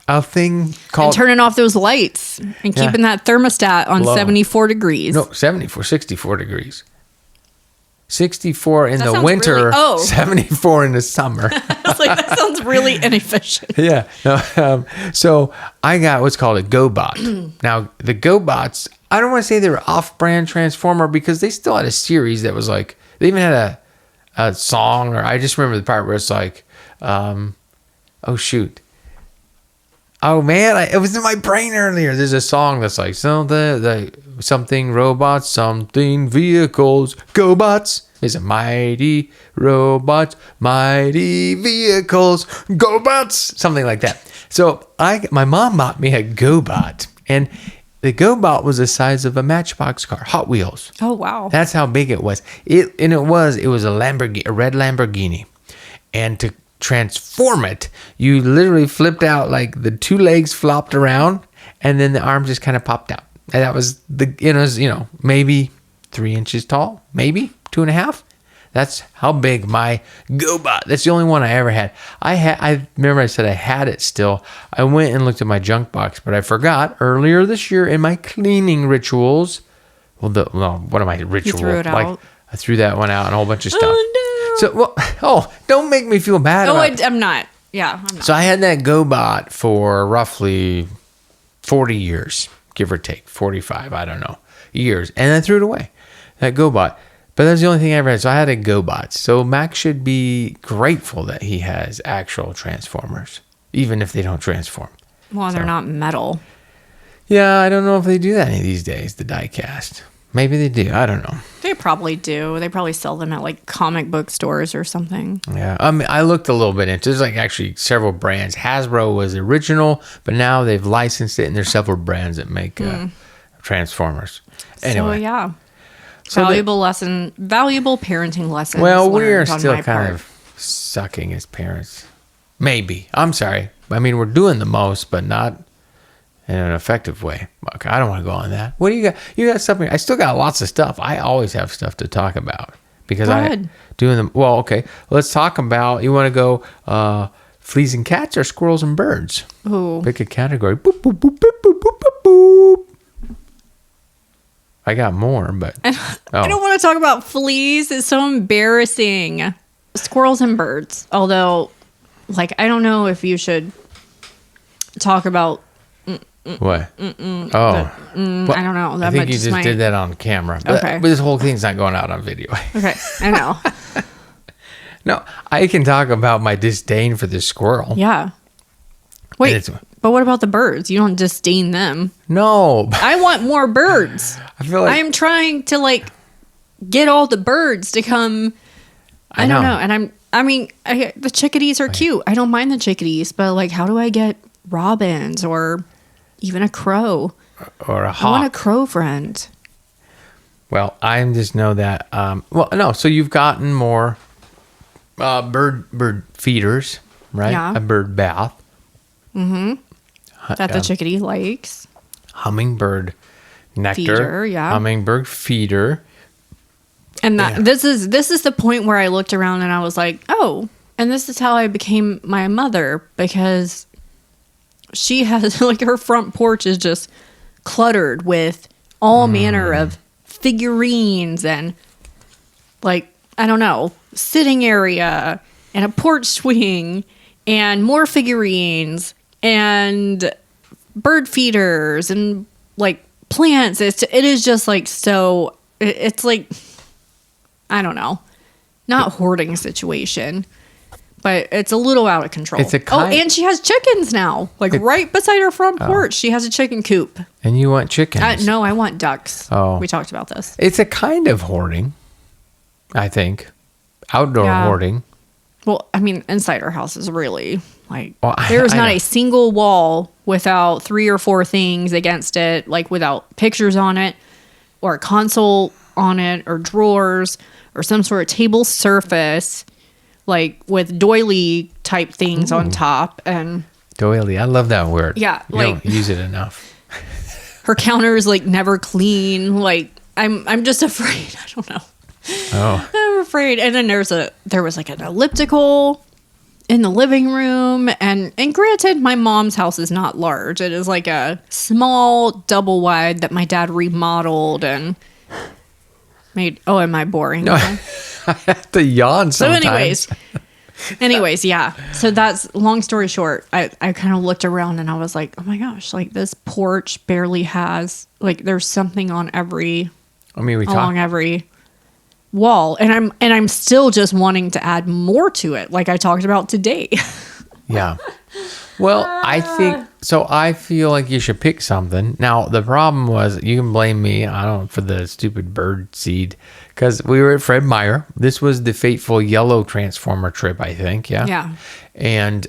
a thing called... And turning off those lights and keeping that thermostat on 74 degrees. No, 64 degrees. 64 in the winter, really, 74 in the summer. I was like, that sounds really inefficient. Yeah. No, so I got what's called a GoBot. Now, the GoBots, I don't want to say they were off-brand Transformer because they still had a series that was like, they even had a song, or I just remember the part where it's like, oh, shoot. Oh, man, it was in my brain earlier. There's a song that's like, something robots, something vehicles, GoBots. It's a mighty robots, mighty vehicles, GoBots, something like that. So my mom bought me a GoBot, and the GoBot was the size of a Matchbox car, Hot Wheels. Oh, wow. That's how big it was. It was a red Lamborghini. And to transform it, you literally flipped out, like the two legs flopped around and then the arm just kind of popped out. And that was maybe 3 inches tall, maybe 2.5. That's how big my GoBot. That's the only one I ever had. I remember I said I had it still. I went and looked at my junk box, but I forgot earlier this year in my cleaning rituals. What are my rituals? You threw it out. I threw that one out and a whole bunch of stuff. Oh, no. So, don't make me feel bad. I'm not. Yeah, I'm not. So I had that GoBot for roughly 40 years, give or take, 45, I don't know, years. And I threw it away, that GoBot. But that's the only thing I ever had. So I had a GoBot. So Max should be grateful that he has actual Transformers, even if they don't transform. Well, they're not metal. Yeah, I don't know if they do that these days, the die-cast. Maybe they do. I don't know. They probably do. They probably sell them at like comic book stores or something. Yeah. I looked a little bit into there's like actually several brands. Hasbro was the original, but now they've licensed it and there's several brands that make Transformers. Anyway. So, yeah. Valuable parenting lesson. Well, we're still kind of sucking as parents. Maybe. I'm sorry. I mean, we're doing the most, but not in an effective way. Okay, I don't want to go on that. What do you got? You got something? I still got lots of stuff. I always have stuff to talk about because I'm doing them. Well, okay. Let's talk about. You want to go fleas and cats or squirrels and birds? Ooh. Pick a category. Boop, boop, boop, boop, boop, boop, boop, boop. I got more, but I don't want to talk about fleas. It's so embarrassing. Squirrels and birds. Although, like, I don't know if you should talk about. What? I don't know. I think you just did that on camera. But, okay. But this whole thing's not going out on video. Okay, I know. No, I can talk about my disdain for this squirrel. Yeah. Wait, But what about the birds? You don't disdain them. No. I want more birds. I feel like I'm trying to like get all the birds to come. I don't know. And the chickadees are cute. I don't mind the chickadees, but like, how do I get robins or even a crow? Or a hawk. I want a crow friend. Well, I just know that. So you've gotten more bird feeders, right? Yeah. A bird bath. Mm-hmm. That the chickadee likes. Hummingbird nectar. Feeder, yeah. Hummingbird feeder. And this is the point where I looked around and I was like, oh, and this is how I became my mother, because she has like her front porch is just cluttered with all manner of figurines and like, I don't know, sitting area and a porch swing and more figurines and bird feeders and like plants. It is just like, so it's like, I don't know, not hoarding situation, but it's a little out of control. And she has chickens now, like right beside her front porch. She has a chicken coop. And you want chickens? No, I want ducks. Oh. We talked about this. It's a kind of hoarding, I think. Outdoor hoarding. Well, I mean, inside our house is really like, there's not a single wall without 3 or 4 things against it, like without pictures on it or a console on it or drawers or some sort of table surface, like with doily type things on top. And doily, I love that word. Yeah, you don't use it enough. Her counter is like never clean. Like I'm just afraid. I don't know. Oh, I'm afraid. And then there was like an elliptical in the living room, and granted, my mom's house is not large. It is like a small double wide that my dad remodeled and made. Oh, am I boring? No, I have to yawn sometimes. So anyways, yeah. So that's, long story short, I kind of looked around and I was like, oh my gosh, like this porch barely has, like there's something on every wall, and I'm still just wanting to add more to it, like I talked about today. Yeah. Well, I feel like you should pick something. Now, the problem was, you can blame me, for the stupid bird seed, because we were at Fred Meyer. This was the fateful yellow transformer trip, I think. Yeah. Yeah. And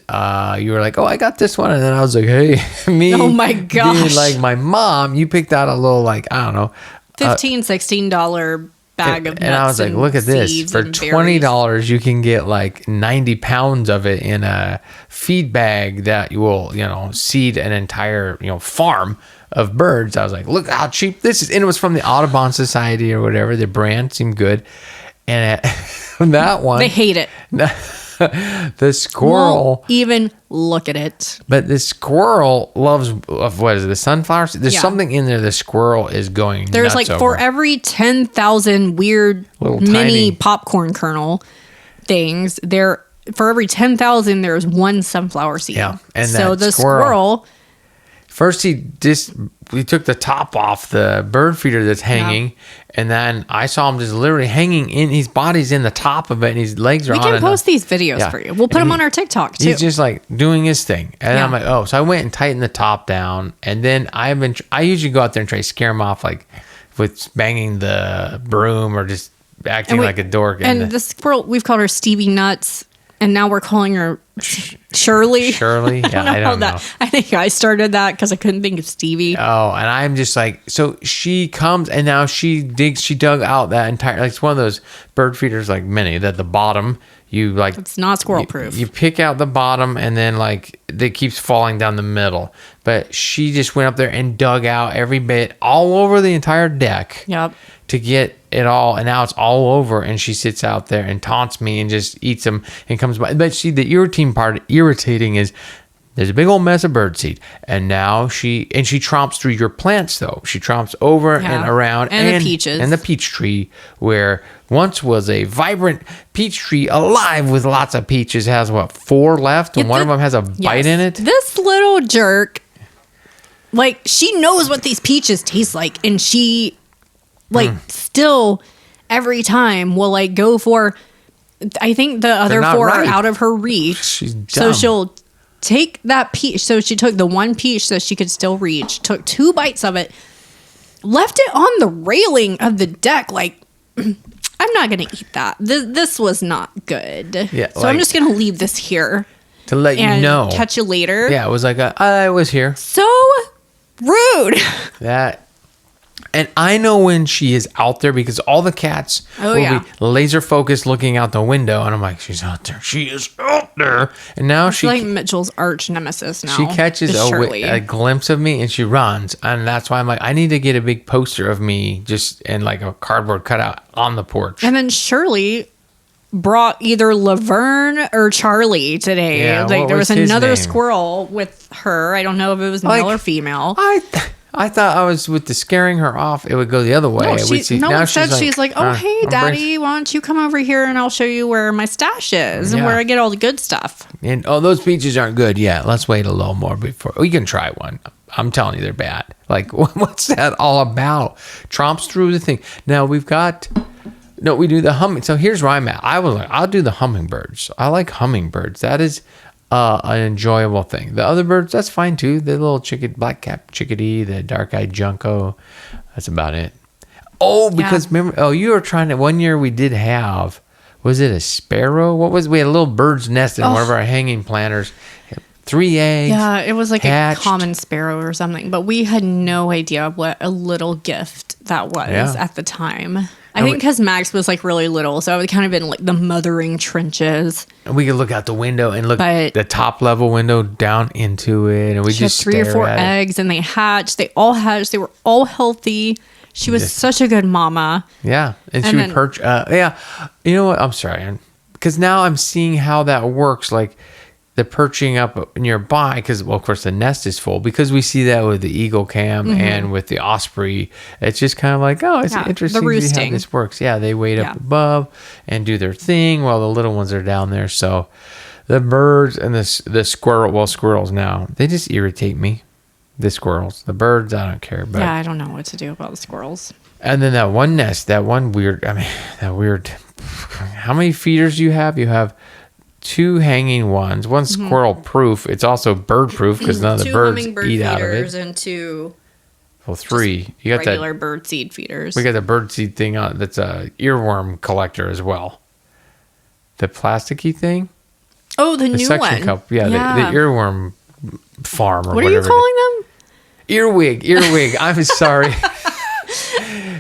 you were like, oh, I got this one. And then I was like, hey, me. Oh my gosh. Being like my mom, you picked out a little, like, I don't know. $15, $16 bag of nuts. And I was like, look at this. For $20, you can get like 90 pounds of it in a feed bag that you will, seed an entire, farm of birds. I was like, look how cheap this is. And it was from the Audubon Society or whatever. The brand seemed good. And that one. They hate it. The squirrel won't even look at it. But the squirrel loves, what is it, the sunflowers? There's something in there the squirrel is going There's nuts like for every 10,000 weird little mini popcorn kernel things, for every 10,000 there's one sunflower seed. Yeah. And so the squirrel first he took the top off the bird feeder that's hanging, and then I saw him just literally hanging in, his body's in the top of it, and his legs are on it. We can post these videos for you. We'll put them on our TikTok too. He's just like doing his thing. And I'm like, oh, so I went and tightened the top down, and then I usually go out there and try to scare him off, like with banging the broom or just acting like a dork. And the squirrel, we've called her Stevie Nuts, and now we're calling her Shirley. Shirley? Yeah, I don't know. I think I started that because I couldn't think of Stevie. Oh, and I'm just like, so she comes and now she dug out that entire, like it's one of those bird feeders, like mini, that the bottom, you like. It's not squirrel proof. You pick out the bottom and then like it keeps falling down the middle. But she just went up there and dug out every bit all over the entire deck. Yep. To get it all, and now it's all over, and she sits out there and taunts me and just eats them and comes by. But see, the irritating is there's a big old mess of birdseed, and now she tromps through your plants, though. She tromps over and around, and the peaches, and the peach tree, where once was a vibrant peach tree alive with lots of peaches, has 4 left, and one of them has a bite in it. This little jerk, like, she knows what these peaches taste like, and she. Still every time will like go for, I think the other 4 are out of her reach. She's dumb. So she'll take that peach. So she took the one peach that she could still reach, took 2 bites of it, left it on the railing of the deck. Like, I'm not going to eat that. This was not good. Yeah, so I'm just going to leave this here. To let you know. Catch you later. Yeah, it was like, I was here. So rude. And I know when she is out there because all the cats will be laser focused looking out the window. And I'm like, she's out there. She is out there. And now she's like Mitchell's arch nemesis now. She catches a glimpse of me and she runs. And that's why I'm like, I need to get a big poster of me just in like a cardboard cutout on the porch. And then Shirley brought either Laverne or Charlie today. Yeah, like there was another name? Squirrel with her. I don't know if it was male or female. I thought I was with the scaring her off. It would go the other way. Instead she's like, oh, hey, Daddy, why don't you come over here and I'll show you where my stash is and where I get all the good stuff. And those peaches aren't good yet. Let's wait a little more before we can try one. I'm telling you, they're bad. Like, what's that all about? Tromps through the thing. Now we do the humming. So here's where I'm at. I was like, I'll do the hummingbirds. I like hummingbirds. That is an enjoyable thing. The other birds, that's fine too. The little black cap chickadee, the dark-eyed junco. That's about it. Oh, because remember, you were trying to, one year we did have, was it a sparrow? We had a little bird's nest in one of our hanging planters. 3 eggs. Yeah, it was like hatched. A common sparrow or something, but we had no idea what a little gift that was at the time. I think because Max was like really little, so it would kind of been like the mothering trenches. And we could look out the window and look at the top level window down into it, and we just had 3 or 4 eggs, and they hatched. They all hatched. They were all healthy. She was such a good mama. Yeah, and she would perch. You know what? I'm sorry, because now I'm seeing how that works. Like the perching up nearby, because of course the nest is full, because we see that with the eagle cam and with the osprey. It's just kind of like, it's interesting to see how this works. Yeah, they wait up above and do their thing while the little ones are down there. So the birds and the squirrels now, they just irritate me. The squirrels, the birds, I don't care. But I don't know what to do about the squirrels. And then that one nest, that weird. How many feeders do you have? You have 2 hanging ones. One squirrel proof. It's also bird proof because none of the birds eat out of it. And 2. Well, 3. You got regular bird seed feeders. We got the bird seed thing on. That's a earworm collector as well. The plasticky thing. Oh, the new suction one. Cup. Yeah, the earworm farm or whatever. What are you calling them? Earwig. I'm sorry.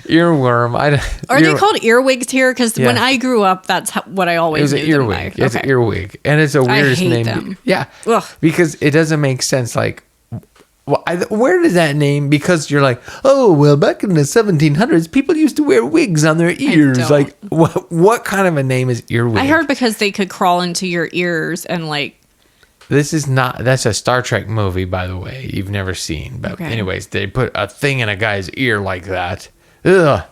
Earworm. Are they called earwigs here? Because when I grew up, that's what I always knew. It was an earwig. It's an earwig, and it's a weirdest name. Them. Yeah, Ugh. because it doesn't make sense. Like, where does that name? Because you're like, back in the 1700s, people used to wear wigs on their ears. Like, what kind of a name is earwig? I heard because they could crawl into your ears and like. That's a Star Trek movie, by the way, you've never seen. But anyways, they put a thing in a guy's ear like that. Ugh.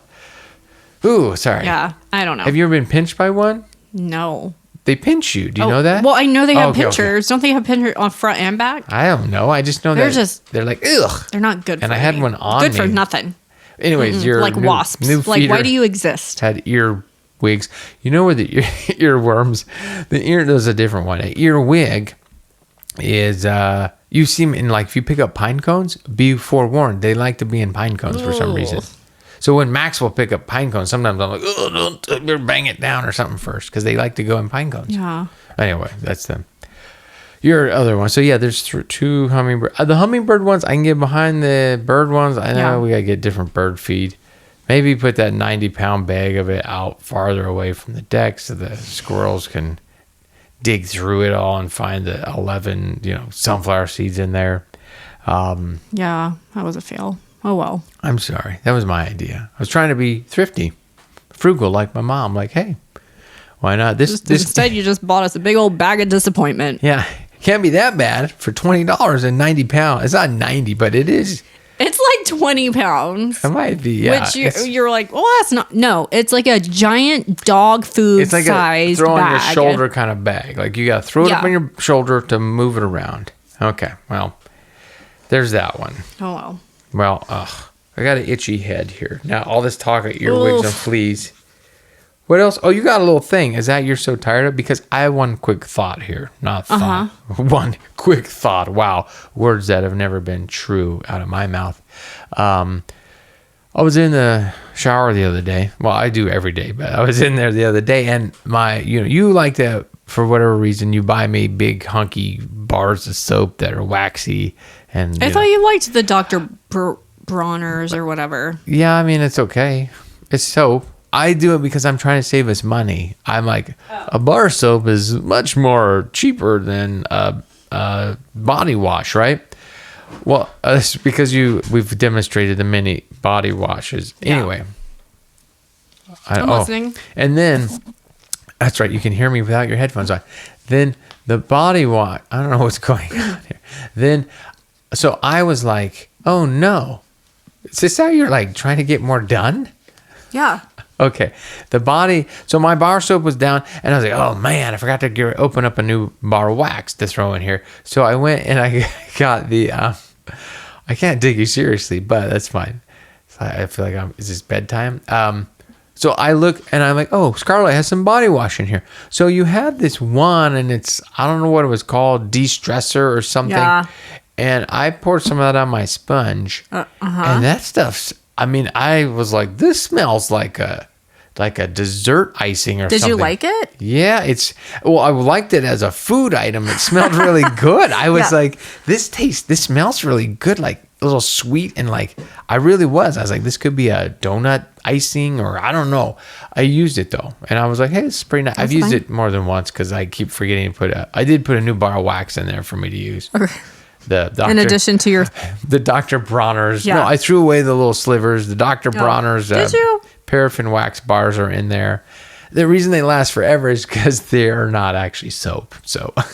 Ooh, sorry. Yeah, I don't know. Have you ever been pinched by one? No. They pinch you. Do you know that? Well, I know they have pinchers. Don't they have pinchers on front and back? I don't know. I just know they're like, ugh. They're not good for me. And I had one on Good me. for nothing. Anyways, you're like wasps. New like, why do you exist? Had ear wigs. You know where the earworms, there's a different one. An ear wig is you see them in, like, if you pick up pine cones, be forewarned, they like to be in pine cones for some reason. So when Max will pick up pine cones, sometimes I'm like, don't bang it down or something first, because they like to go in pine cones. Yeah. Anyway, that's them. Your other one. So yeah, there's 2 hummingbird. The hummingbird ones I can get behind. The bird ones, I know we gotta get different bird feed. Maybe put that 90-pound bag of it out farther away from the deck so the squirrels can dig through it all and find the 11, sunflower seeds in there. Yeah, that was a fail. Oh, well. I'm sorry. That was my idea. I was trying to be thrifty, frugal like my mom. Like, hey, why not? Instead, you just bought us a big old bag of disappointment. Yeah. Can't be that bad for $20 and 90 pounds. It's not 90, but it is. It's like 20 pounds. It might be, yeah. Which you're like, well, that's not. No, it's like a giant dog food it's like size a throw bag. on your shoulder kind of bag. Like you got to throw it up on your shoulder to move it around. Okay, well, there's that one. Oh, well. Well, I got an itchy head here. Now, all this talk of earwigs and fleas. What else? Oh, you got a little thing. Is that you're so tired of? Because I have one quick thought here. Not thought. One quick thought. Wow. Words that have never been true out of my mouth. I was in the shower the other day. Well, I do every day, but I was in there the other day, and you like to, for whatever reason, you buy me big hunky bars of soap that are waxy. And I thought you liked the Dr. Bronner's or whatever. Yeah, I mean, it's okay. It's soap. I do it because I'm trying to save us money. I'm like, a bar of soap is much more cheaper than a body wash, right? Well, it's because we've demonstrated the mini body washes. Yeah. Anyway. I'm listening. And then, that's right, you can hear me without your headphones on. Then the body wash, I don't know what's going on here. Then, so I was like, oh no. Is this how you're like trying to get more done? Yeah. Okay. So my bar soap was down, and I was like, oh man, I forgot to open up a new bar of wax to throw in here. So I went and I got the, I can't take you seriously, but that's fine. So I feel like is this bedtime? So I look and I'm like, oh, Scarlet has some body wash in here. So you had this one, and I don't know what it was called, de-stressor or something. Yeah. And I poured some of that on my sponge, and that stuff's, I mean, I was like, this smells like a dessert icing or something. Did you like it? Yeah, I liked it as a food item. It smelled really good. I was like, this smells really good, like a little sweet, and like, I really was. I was like, this could be a donut icing, or I don't know. I used it though, and I was like, hey, this is pretty nice. I've used it more than once because I keep forgetting to I did put a new bar of wax in there for me to use. Okay. In addition to the Dr. Bronner's. Yeah. No, I threw away the little slivers. The Dr. Bronner's paraffin wax bars are in there. The reason they last forever is because they're not actually soap. So, but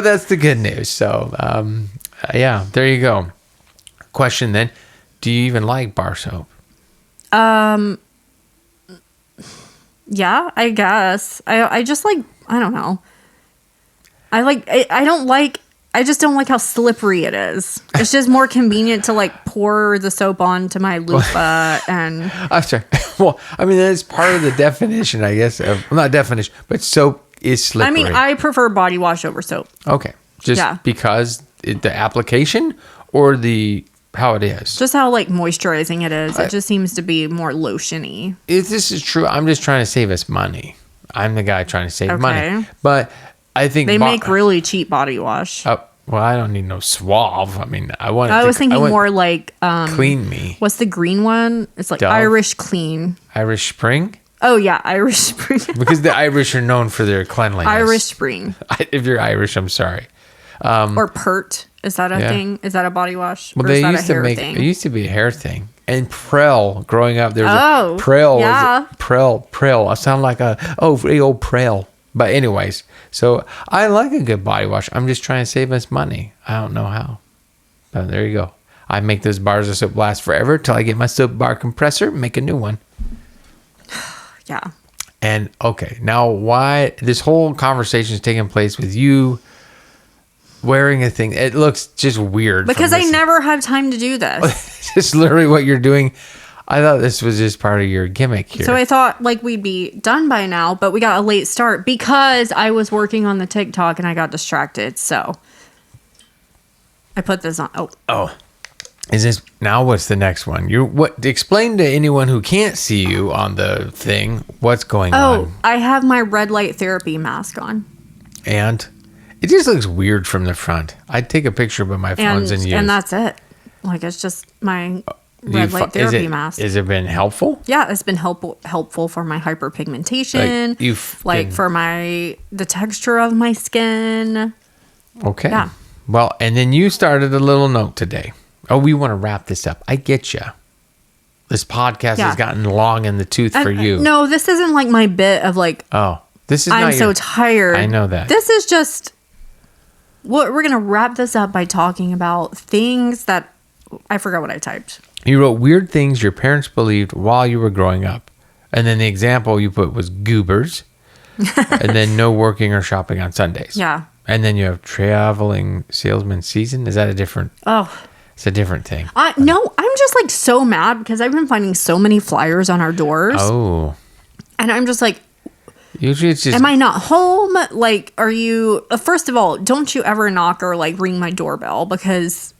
that's the good news. So, yeah, there you go. Question then: do you even like bar soap? Yeah, I guess. I just like, I don't know. I just don't like how slippery it is. It's just more convenient to like pour the soap onto my loofah and. I'm sorry. Well, I mean, that's part of the definition, I guess. Not definition, but soap is slippery. I mean, I prefer body wash over soap. Okay. Just because the application or how it is? Just how like moisturizing it is. It just seems to be more lotiony. If this is true, I'm just trying to save us money. I'm the guy trying to save money. But I think they make really cheap body wash. Well, I don't need no Suave. I mean, I was thinking more like Clean Me. What's the green one? It's like Dove. Irish Clean. Irish Spring? Oh yeah, Irish Spring. Because the Irish are known for their cleanliness. Irish Spring. If you're Irish, I'm sorry. Or Pert. Is that a thing? Is that a body wash? Well, or is that a hair thing? It used to be a hair thing. And Prel, growing up, there was a Prel. Yeah. Prel. I sound like old Prel. But anyways, so I like a good body wash. I'm just trying to save us money. I don't know how. But there you go. I make those bars of soap last forever till I get my soap bar compressor, make a new one. Yeah. And okay, now why this whole conversation is taking place with you wearing a thing? It looks just weird. Because I never have time to do this. It's literally what you're doing. I thought this was just part of your gimmick here. So I thought like we'd be done by now, but we got a late start because I was working on the TikTok and I got distracted. So I put this on. Oh. Is this now? What's the next one? Explain to anyone who can't see you on the thing what's going on. Oh, I have my red light therapy mask on. And it just looks weird from the front. I'd take a picture, but my phone's in use. And that's it. Like it's just my red light therapy mask. Has it been helpful? Yeah, it's been helpful for my hyperpigmentation. For the texture of my skin. Okay. Yeah. Well, and then you started a little note today. Oh, we want to wrap this up. I get you. This podcast has gotten long in the tooth for you. No, this isn't like my bit of like. Oh, this is. I'm so tired. I know that. This is just. We're gonna wrap this up by talking about things that I forgot what I typed. You wrote weird things your parents believed while you were growing up, and then the example you put was Goobers, and then no working or shopping on Sundays. Yeah. And then you have traveling salesman season. Is that a different? Oh. It's a different thing. No, I'm just like so mad because I've been finding so many flyers on our doors. Oh. And I'm just like, Usually it's just... am I not home? Like, are you... first of all, don't you ever knock or like ring my doorbell, because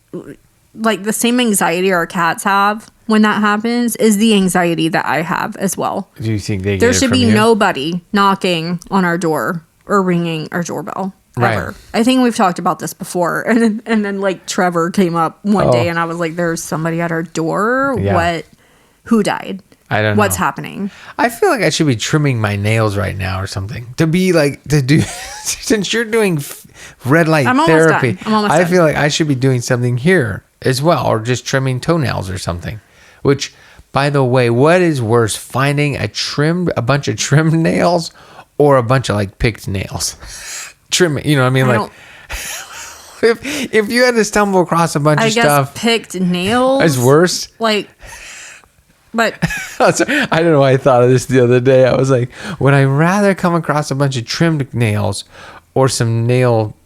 like the same anxiety our cats have when that happens is the anxiety that I have as well. Do you think they get There it should from be you? nobody knocking on our door or ringing our doorbell. Right. Ever. I think we've talked about this before. And then like Trevor came up one day and I was like, there's somebody at our door. Yeah. Who died? I don't know. What's happening? I feel like I should be trimming my nails right now or something. To do since you're doing red light I'm almost therapy. done. I'm almost I done. feel like I should be doing something here as well, or just trimming toenails or something. Which, by the way, what is worse, finding a bunch of trimmed nails or a bunch of like picked nails? Trimming, you know what I mean? I Like, if you had to stumble across a bunch I of guess stuff, picked nails is worse. Like, but I don't know why I thought of this the other day. I was like, would I rather come across a bunch of trimmed nails or some nail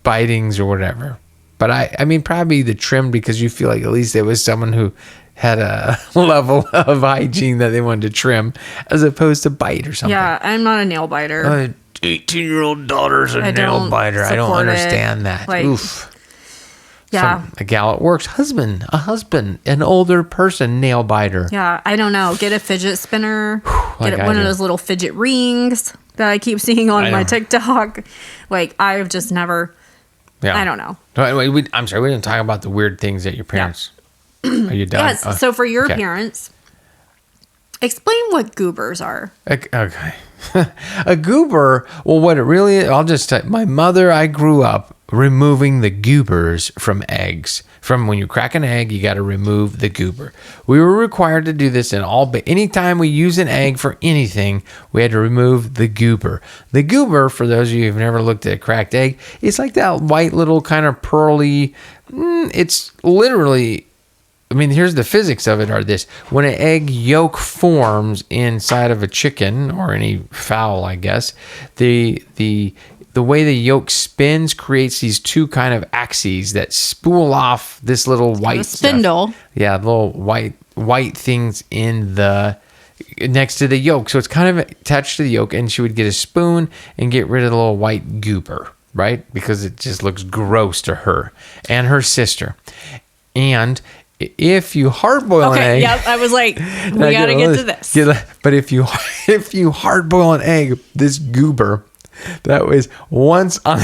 bitings or whatever? But I mean, probably the trimmed, because you feel like at least there was someone who had a level of hygiene that they wanted to trim, as opposed to bite or something. yeah, I'm not a nail biter. 18-year-old daughter's a I nail don't biter. I don't support it. understand that. Like, Oof. yeah. A gal at work's husband, an older person, nail biter. Yeah, I don't know. Get a fidget spinner. Like Get I one of do. those little fidget rings that I keep seeing on I my know. TikTok. Like, I've just never... Yeah. I don't know. No, wait, I'm sorry. We didn't talk about the weird things that your parents... Are you done? Yes, so for your okay. parents, explain what goobers are. Okay. A goober, well, what it really is, I'll just tell you, my mother, I grew up removing the goobers from eggs. From when you crack an egg, you got to remove the goober. We were required to do this anytime we use an egg for anything, we had to remove the goober. The goober, for those of you who've never looked at a cracked egg, it's like that white little kind of pearly, it's literally... I mean, here's the physics of it are this. When an egg yolk forms inside of a chicken or any fowl, I guess, the way the yolk spins creates these two kind of axes that spool off this little white spindle. stuff. Yeah, little white things in the next to the yolk. So it's kind of attached to the yolk, and she would get a spoon and get rid of the little white goober, right? Because it just looks gross to her and her sister. And if you hard boil an egg, yep, I was like, we gotta get to this. But if you hard boil an egg, this goober that was once on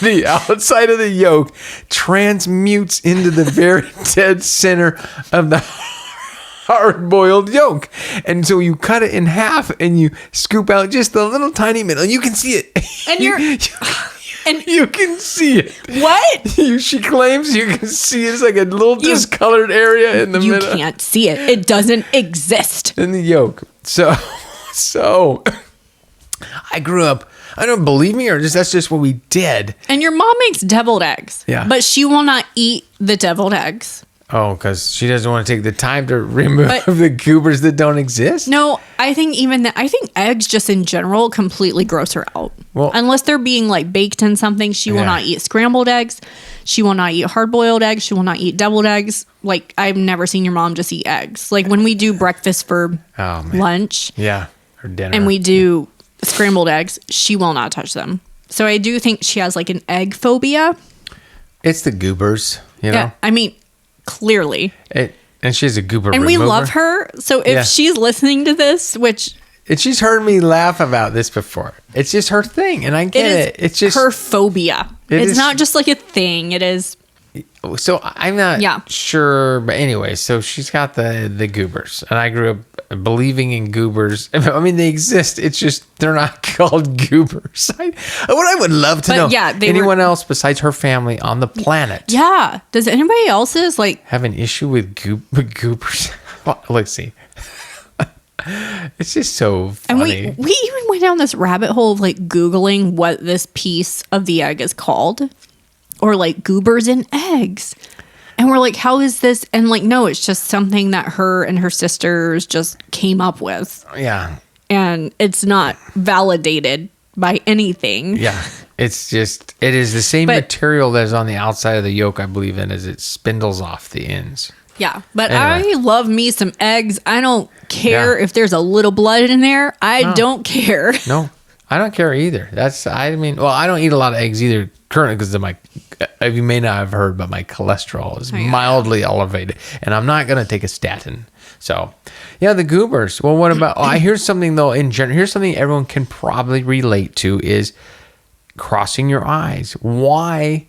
the outside of the yolk transmutes into the very dead center of the hard boiled yolk, and so you cut it in half and you scoop out just the little tiny middle. You can see it, And you can see it. What? She claims you can see it. It's like a little discolored area in the you middle. You can't see it. It doesn't exist. In the yolk. So I grew up, I don't believe me, or that's just what we did. And your mom makes deviled eggs. Yeah. But she will not eat the deviled eggs. Oh, because she doesn't want to take the time to remove But- the goobers that don't exist? No, I think eggs just in general completely gross her out. Well- unless they're being like baked in something, she will Yeah. not eat scrambled eggs. She will not eat hard boiled eggs. She will not eat deviled eggs. Like, I've never seen your mom just eat eggs. Like when we do breakfast for Oh, man. lunch Yeah, or dinner. and we do scrambled eggs, she will not touch them. So I do think she has like an egg phobia. It's the goobers, you know? Yeah, I mean, clearly. And she's a goober And remover. we love her. So if Yeah. she's listening to this, which And she's heard me laugh about this before. It's just her thing, and I get it. It's just her phobia. It's is- not just like a thing. It is. So I'm not Yeah. sure, but anyway, so she's got the goobers, and I grew up believing in goobers. I mean, they exist. It's just they're not called goobers. What I would love to But know, yeah, they anyone else besides her family on the planet Yeah. Does anybody else's like? have an issue with goobers? Well, let's see. It's just so And funny. we even went down this rabbit hole of like Googling what this piece of the egg is called, or like goobers in eggs. And we're like, how is this? And like, no, it's just something that her and her sisters just came up with. Yeah. And it's not validated by anything. Yeah. It's just, it is the same material that is on the outside of the yolk, I believe, in as it spindles off the ends. Yeah, but Anyway. I love me some eggs. I don't care if there's a little blood in there. I don't care. No, I don't care either. I don't eat a lot of eggs either currently because of you may not have heard, but my cholesterol is mildly elevated, and I'm not going to take a statin. So, yeah, the Goobers. Well, what about, here's something though, in general, here's something everyone can probably relate to is crossing your eyes. Why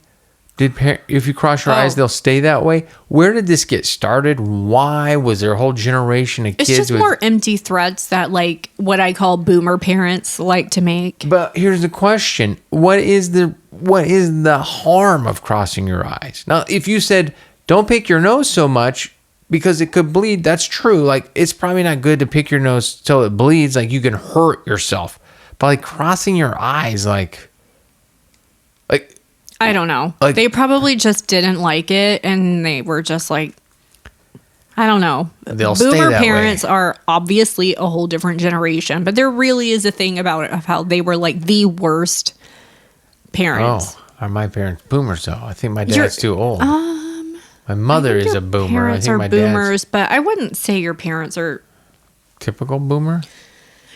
if you cross your eyes, they'll stay that way? Where did this get started? Why was there a whole generation of kids? It's just more empty threats that, like, what I call boomer parents like to make. But here's the question: what is the harm of crossing your eyes? Now, if you said don't pick your nose so much because it could bleed, that's true. Like, it's probably not good to pick your nose till it bleeds. Like, you can hurt yourself. But like crossing your eyes, like. I don't know. Like, they probably just didn't like it, and they were just like, I don't know. They'll stay Boomer that parents way. are obviously a whole different generation, but there really is a thing about it of how they were like the worst parents. Oh, are my parents boomers though? I think my dad's too old. My mother is a boomer. I Parents think are my boomers, but I wouldn't say your parents are. typical boomer.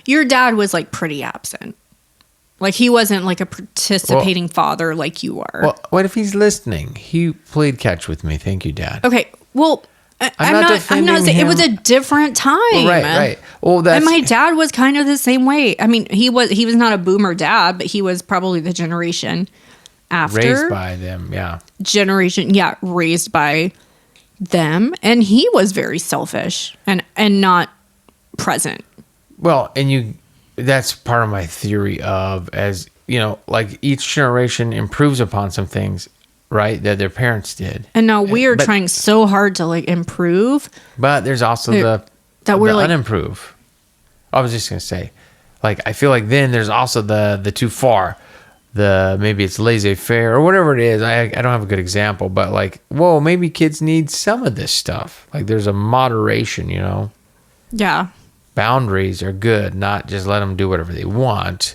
Your dad was like pretty absent. Like, he wasn't like a participating father like you are. Well, what if he's listening? He played catch with me. Thank you, Dad. Okay, well, I'm not saying him. it was a different time. Well, right. Well, and my dad was kind of the same way. I mean, he was not a boomer dad, but he was probably the generation after. Raised by them, yeah. Raised by them, and he was very selfish and not present. Well, and that's part of my theory of, as you know, like each generation improves upon some things, right, that their parents did. And now we are trying so hard to like improve. But there's also the unimprove. I was just going to say, like, I feel like then there's also the too far. Maybe it's laissez-faire or whatever it is. I don't have a good example, but like, whoa, maybe kids need some of this stuff. Like, there's a moderation, you know? Yeah. Boundaries are good, not just let them do whatever they want.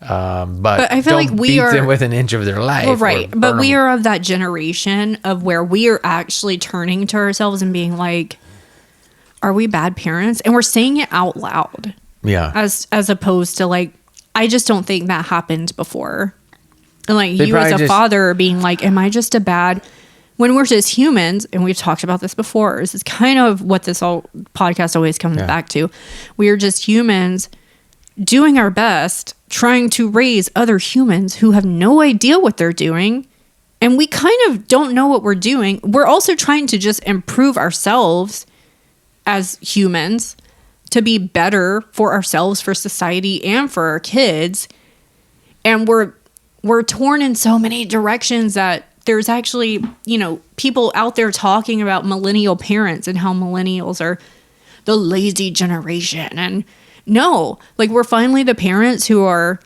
But I feel don't like we beat are them with an inch of their life. Well, right. But we are of that generation of where we are actually turning to ourselves and being like, are we bad parents? And we're saying it out loud. Yeah. As opposed to like, I just don't think that happened before. And like They you as a probably father being like, am I just a bad... When we're just humans, and we've talked about this before, this is kind of what this podcast always comes back to. We are just humans doing our best, trying to raise other humans who have no idea what they're doing. And we kind of don't know what we're doing. We're also trying to just improve ourselves as humans to be better for ourselves, for society, and for our kids. And we're torn in so many directions that there's actually, you know, people out there talking about millennial parents and how millennials are the lazy generation. And no, like, we're finally the parents who are,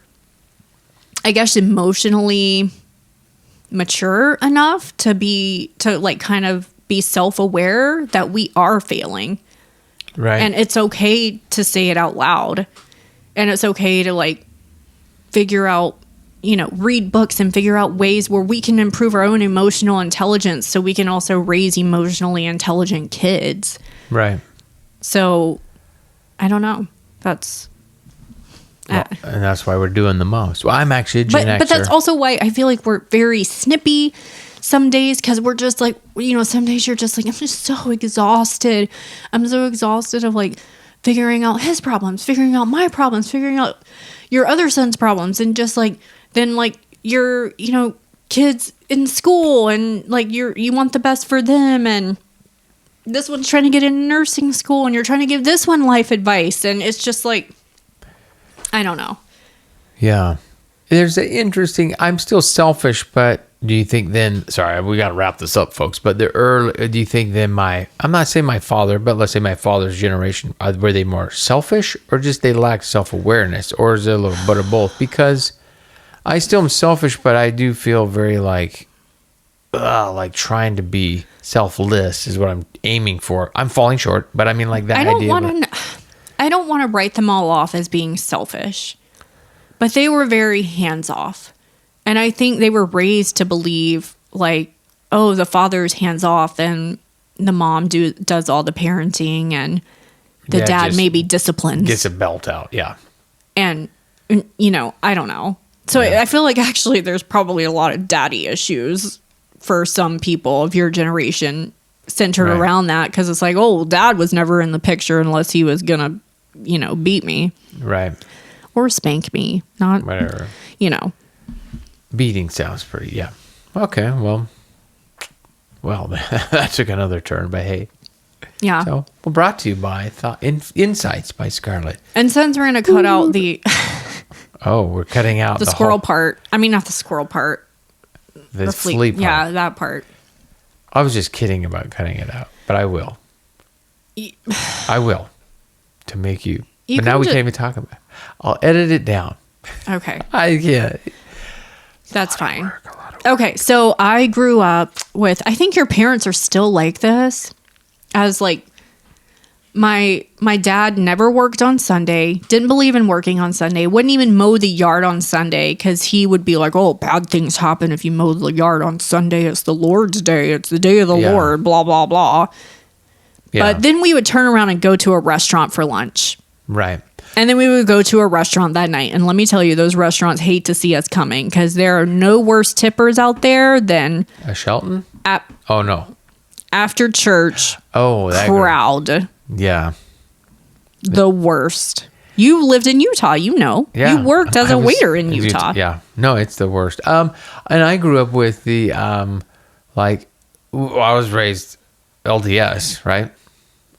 I guess, emotionally mature enough to like kind of be self-aware that we are failing. Right. And it's okay to say it out loud. And it's okay to like figure out, you know, read books and figure out ways where we can improve our own emotional intelligence so we can also raise emotionally intelligent kids. Right. So, I don't know. That's... and that's why we're doing the most. Well, I'm actually a Gen Xer. But that's also why I feel like we're very snippy some days, because we're just like, you know, some days you're just like, I'm just so exhausted. I'm so exhausted of like figuring out his problems, figuring out my problems, figuring out your other son's problems, and just like, then like your, you know, kids in school, and like you want the best for them, and this one's trying to get into nursing school, and you're trying to give this one life advice, and it's just like, I don't know. Yeah. There's an interesting, I'm still selfish, but do you think then, sorry, we got to wrap this up, folks, but do you think then I'm not saying my father, but let's say my father's generation, were they more selfish, or just they lack self-awareness, or is it a little bit of both? Because I still am selfish, but I do feel very like trying to be selfless is what I'm aiming for. I'm falling short, but I mean, like, that idea. I don't want to write them all off as being selfish, but they were very hands-off. And I think they were raised to believe like, oh, the father's hands off and the mom does all the parenting and the dad just maybe disciplines. Gets a belt out. Yeah. And, you know, I don't know. So I feel like actually there's probably a lot of daddy issues for some people of your generation centered around that. Because it's like, oh, dad was never in the picture unless he was going to, you know, beat me. Right. Or spank me. Not, whatever. You know. Beating sounds pretty, yeah. Okay, well, that took another turn, but hey. Yeah. So, well, brought to you by Insights by Scarlet. And since we're going to cut out the... Oh, we're cutting out the squirrel part. I mean, not the squirrel part. The sleep part. Yeah, that part. I was just kidding about cutting it out, but I will. I will. To make you. But now we can't even talk about it. I'll edit it down. Okay. Yeah. That's fine. Okay, so I grew up with... I think your parents are still like this. As like... My dad never worked on Sunday, didn't believe in working on Sunday, wouldn't even mow the yard on Sunday because he would be like, oh, bad things happen if you mow the yard on Sunday. It's the Lord's day. It's the day of the Lord, blah, blah, blah. Yeah. But then we would turn around and go to a restaurant for lunch. Right. And then we would go to a restaurant that night. And let me tell you, those restaurants hate to see us coming because there are no worse tippers out there than... A Shelton? Oh, no. After church. Oh, that crowd. Yeah. The worst. You lived in Utah, you know. Yeah. You worked as a waiter in Utah. Yeah. No, it's the worst. And I grew up with the I was raised LDS, right?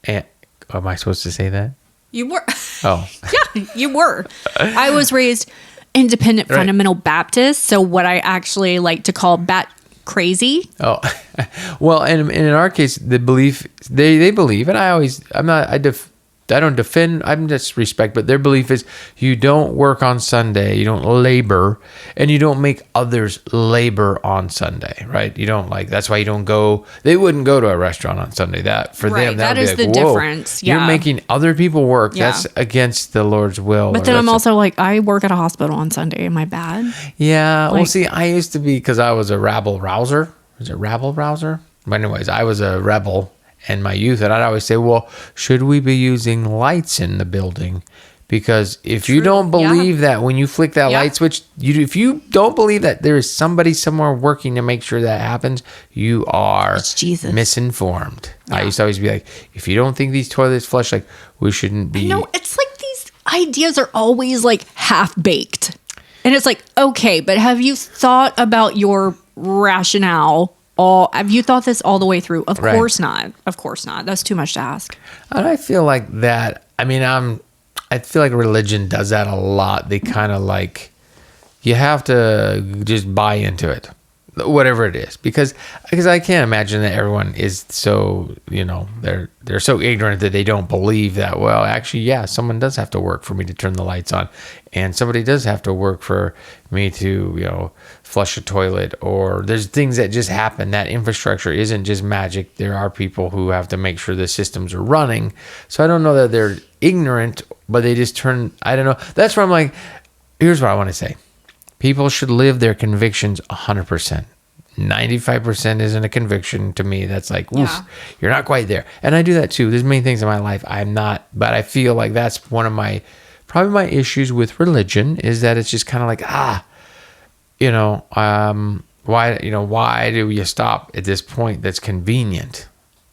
And am I supposed to say that? You were. Oh. Yeah, you were. I was raised independent fundamental Baptist, so what I actually like to call bat crazy. Oh, well, and in our case, the belief they believe, and I don't defend, I'm just respect, but their belief is you don't work on Sunday, you don't labor, and you don't make others labor on Sunday, right? You don't that's why you don't go, they wouldn't go to a restaurant on Sunday. That for them, that would be like, whoa, difference. Yeah. You're making other people work. Yeah. That's against the Lord's will. But then I'm also like, I work at a hospital on Sunday. Am I bad? Yeah. Well, see, I used to be, because I was a rabble rouser. Was it rabble rouser? But anyways, I was a rebel in my youth, and I'd always say, well, should we be using lights in the building? Because if you don't believe that when you flick that light switch, if you don't believe that there is somebody somewhere working to make sure that happens, you are misinformed. I used to always be like, if you don't think these toilets flush, like, we shouldn't be. No, it's like these ideas are always like half-baked. And it's like, okay, but have you thought about your rationale? Have you thought this all the way through? Of course not. Of course not. That's too much to ask. And I feel like that. I mean, I feel like religion does that a lot. They kind of you have to just buy into it, whatever it is, because I can't imagine that everyone is so, they're so ignorant that they don't believe that, well, actually, yeah, someone does have to work for me to turn the lights on, and somebody does have to work for me to, flush a toilet, or there's things that just happen. That infrastructure isn't just magic. There are people who have to make sure the systems are running. So I don't know that they're ignorant, but they just I don't know. That's where I'm like, here's what I want to say. People should live their convictions 100%. 95% isn't a conviction to me. That's like, oof, you're not quite there. And I do that too. There's many things in my life I'm not, but I feel like that's one of probably my issues with religion, is that it's just kind of like, why do you stop at this point that's convenient?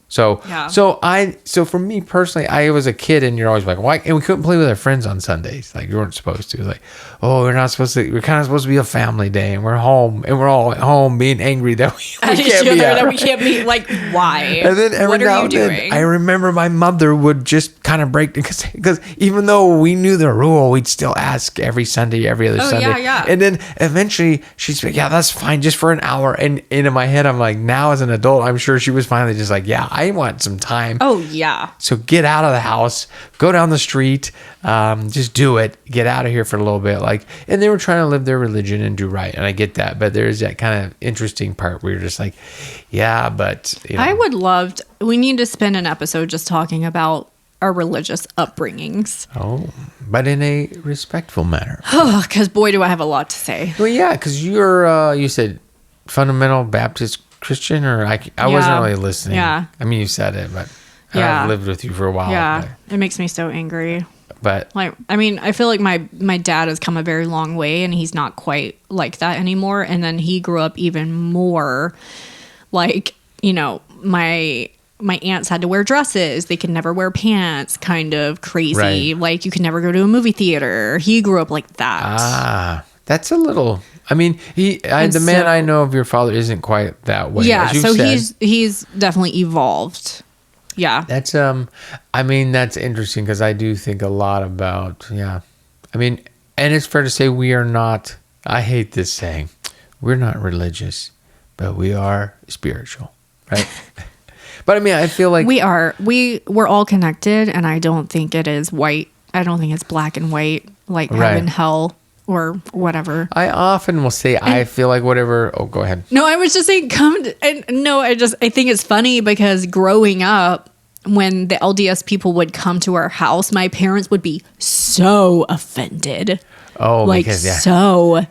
So for me personally, I was a kid, and you're always like, why? And we couldn't play with our friends on Sundays. Like, you weren't supposed to. Like, oh, we're not supposed to. We're kind of supposed to be a family day, and we're home, and we're all at home being angry that we can't be out. That we can't be, like, why? And then every now and then, I remember my mother would just kind of break, because even though we knew the rule, we'd still ask every Sunday, every other Sunday. Yeah. And then eventually she'd say, yeah, that's fine, just for an hour. And in my head, I'm like, now as an adult, I'm sure she was finally just like, yeah, I want some time. Oh, yeah. So get out of the house, go down the street, just do it, get out of here for a little bit. And they were trying to live their religion and do right. And I get that. But there's that kind of interesting part where you're just like, yeah, but. I would love we need to spend an episode just talking about our religious upbringings. Oh, but in a respectful manner. Because boy, do I have a lot to say. Well, yeah, because you're, you said fundamental Baptist Christian, or I wasn't really listening. Yeah. I mean, you said it, but Yeah. I've lived with you for a while. Yeah, it makes me so angry. But Like, I mean, I feel like my dad has come a very long way, and he's not quite like that anymore. And then he grew up even more like, you know, my aunts had to wear dresses. They could never wear pants, kind of crazy. Right. Like, you could never go to a movie theater. He grew up like that. That's a little. I mean, the man I know of your father isn't quite that way. Yeah, as you've so said. he's definitely evolved. Yeah. That's I mean, that's interesting because I do think a lot about, yeah. I mean, and it's fair to say we are not, I hate this saying, we're not religious, but we are spiritual, right? But I mean, I feel like we're all connected, and I don't think it is white. I don't think it's black and white, like heaven, hell, or whatever. I often will say, I feel like whatever. Oh, go ahead. No, I was just saying, I think it's funny because growing up, when the LDS people would come to our house, my parents would be so offended. Oh, like, because, yeah. so,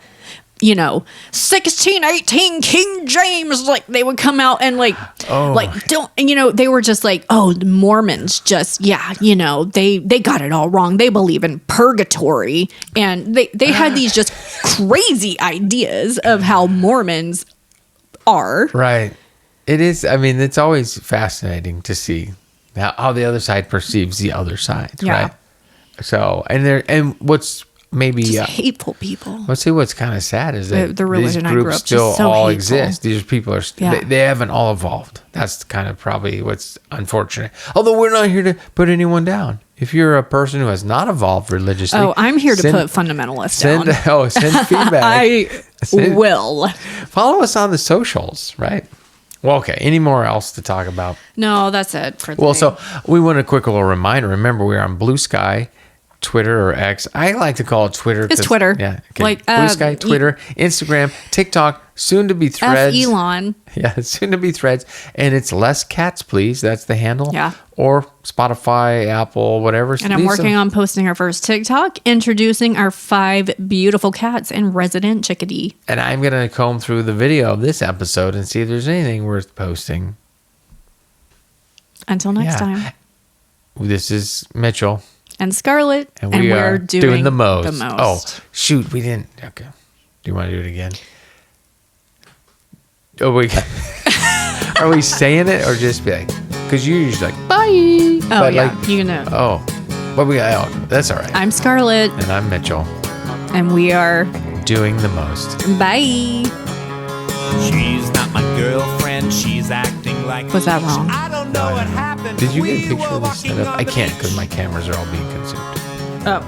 1618 King James, like they would come out and like they were just like, oh, the Mormons just, they got it all wrong. They believe in purgatory. And they had these just crazy ideas of how Mormons are. Right. It is. I mean, it's always fascinating to see how the other side perceives the other side. Yeah. Right. So, and what's maybe just hateful people. Let's see what's kind of sad is that the religion these I grew groups up still just so all hateful. exist. These people are they haven't all evolved. That's kind of probably what's unfortunate. Although we're not here to put anyone down. If you're a person who has not evolved religiously, I'm here to put fundamentalists down. Send feedback. I will. Follow us on the socials, right? Well, okay. Any more else to talk about? No, that's it for today. Well, so we want a quick little reminder. Remember, we're on Blue Sky, Twitter, or X. I like to call it Twitter. It's Twitter. Yeah. Okay. Like, Blue Sky, Twitter, Instagram, TikTok, soon to be Threads. Elon. Yeah, soon to be Threads. And it's Less Cats, Please. That's the handle. Yeah. Or Spotify, Apple, whatever. And I'm working on posting our first TikTok, introducing our 5 beautiful cats and resident chickadee. And I'm going to comb through the video of this episode and see if there's anything worth posting. Until next time. This is Mitchell. And Scarlet. And we're doing the most. The most. Oh, shoot. We didn't. Okay. Do you want to do it again? Oh, are we saying it or just be like, because you're usually like, bye. Oh, but yeah. like, You know. Oh, but that's all right. I'm Scarlet. And I'm Mitchell. And we are doing the most. Bye. She's not my girlfriend. She's acting like. Was that wrong? I don't know what happened. Did you get a picture of this setup? I can't because my cameras are all being consumed. Oh.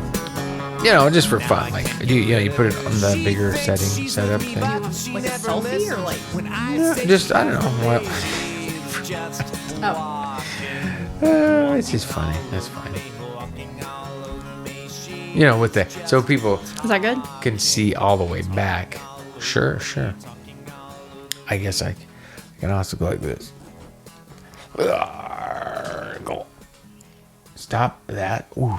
Just for fun. Like, you put it on the bigger setup thing. Like a selfie or like? I don't know. Oh. It's just funny. That's funny. So people Is that good? can see all the way back. Sure. I guess I can also go like this. Go. Stop that. Ooh.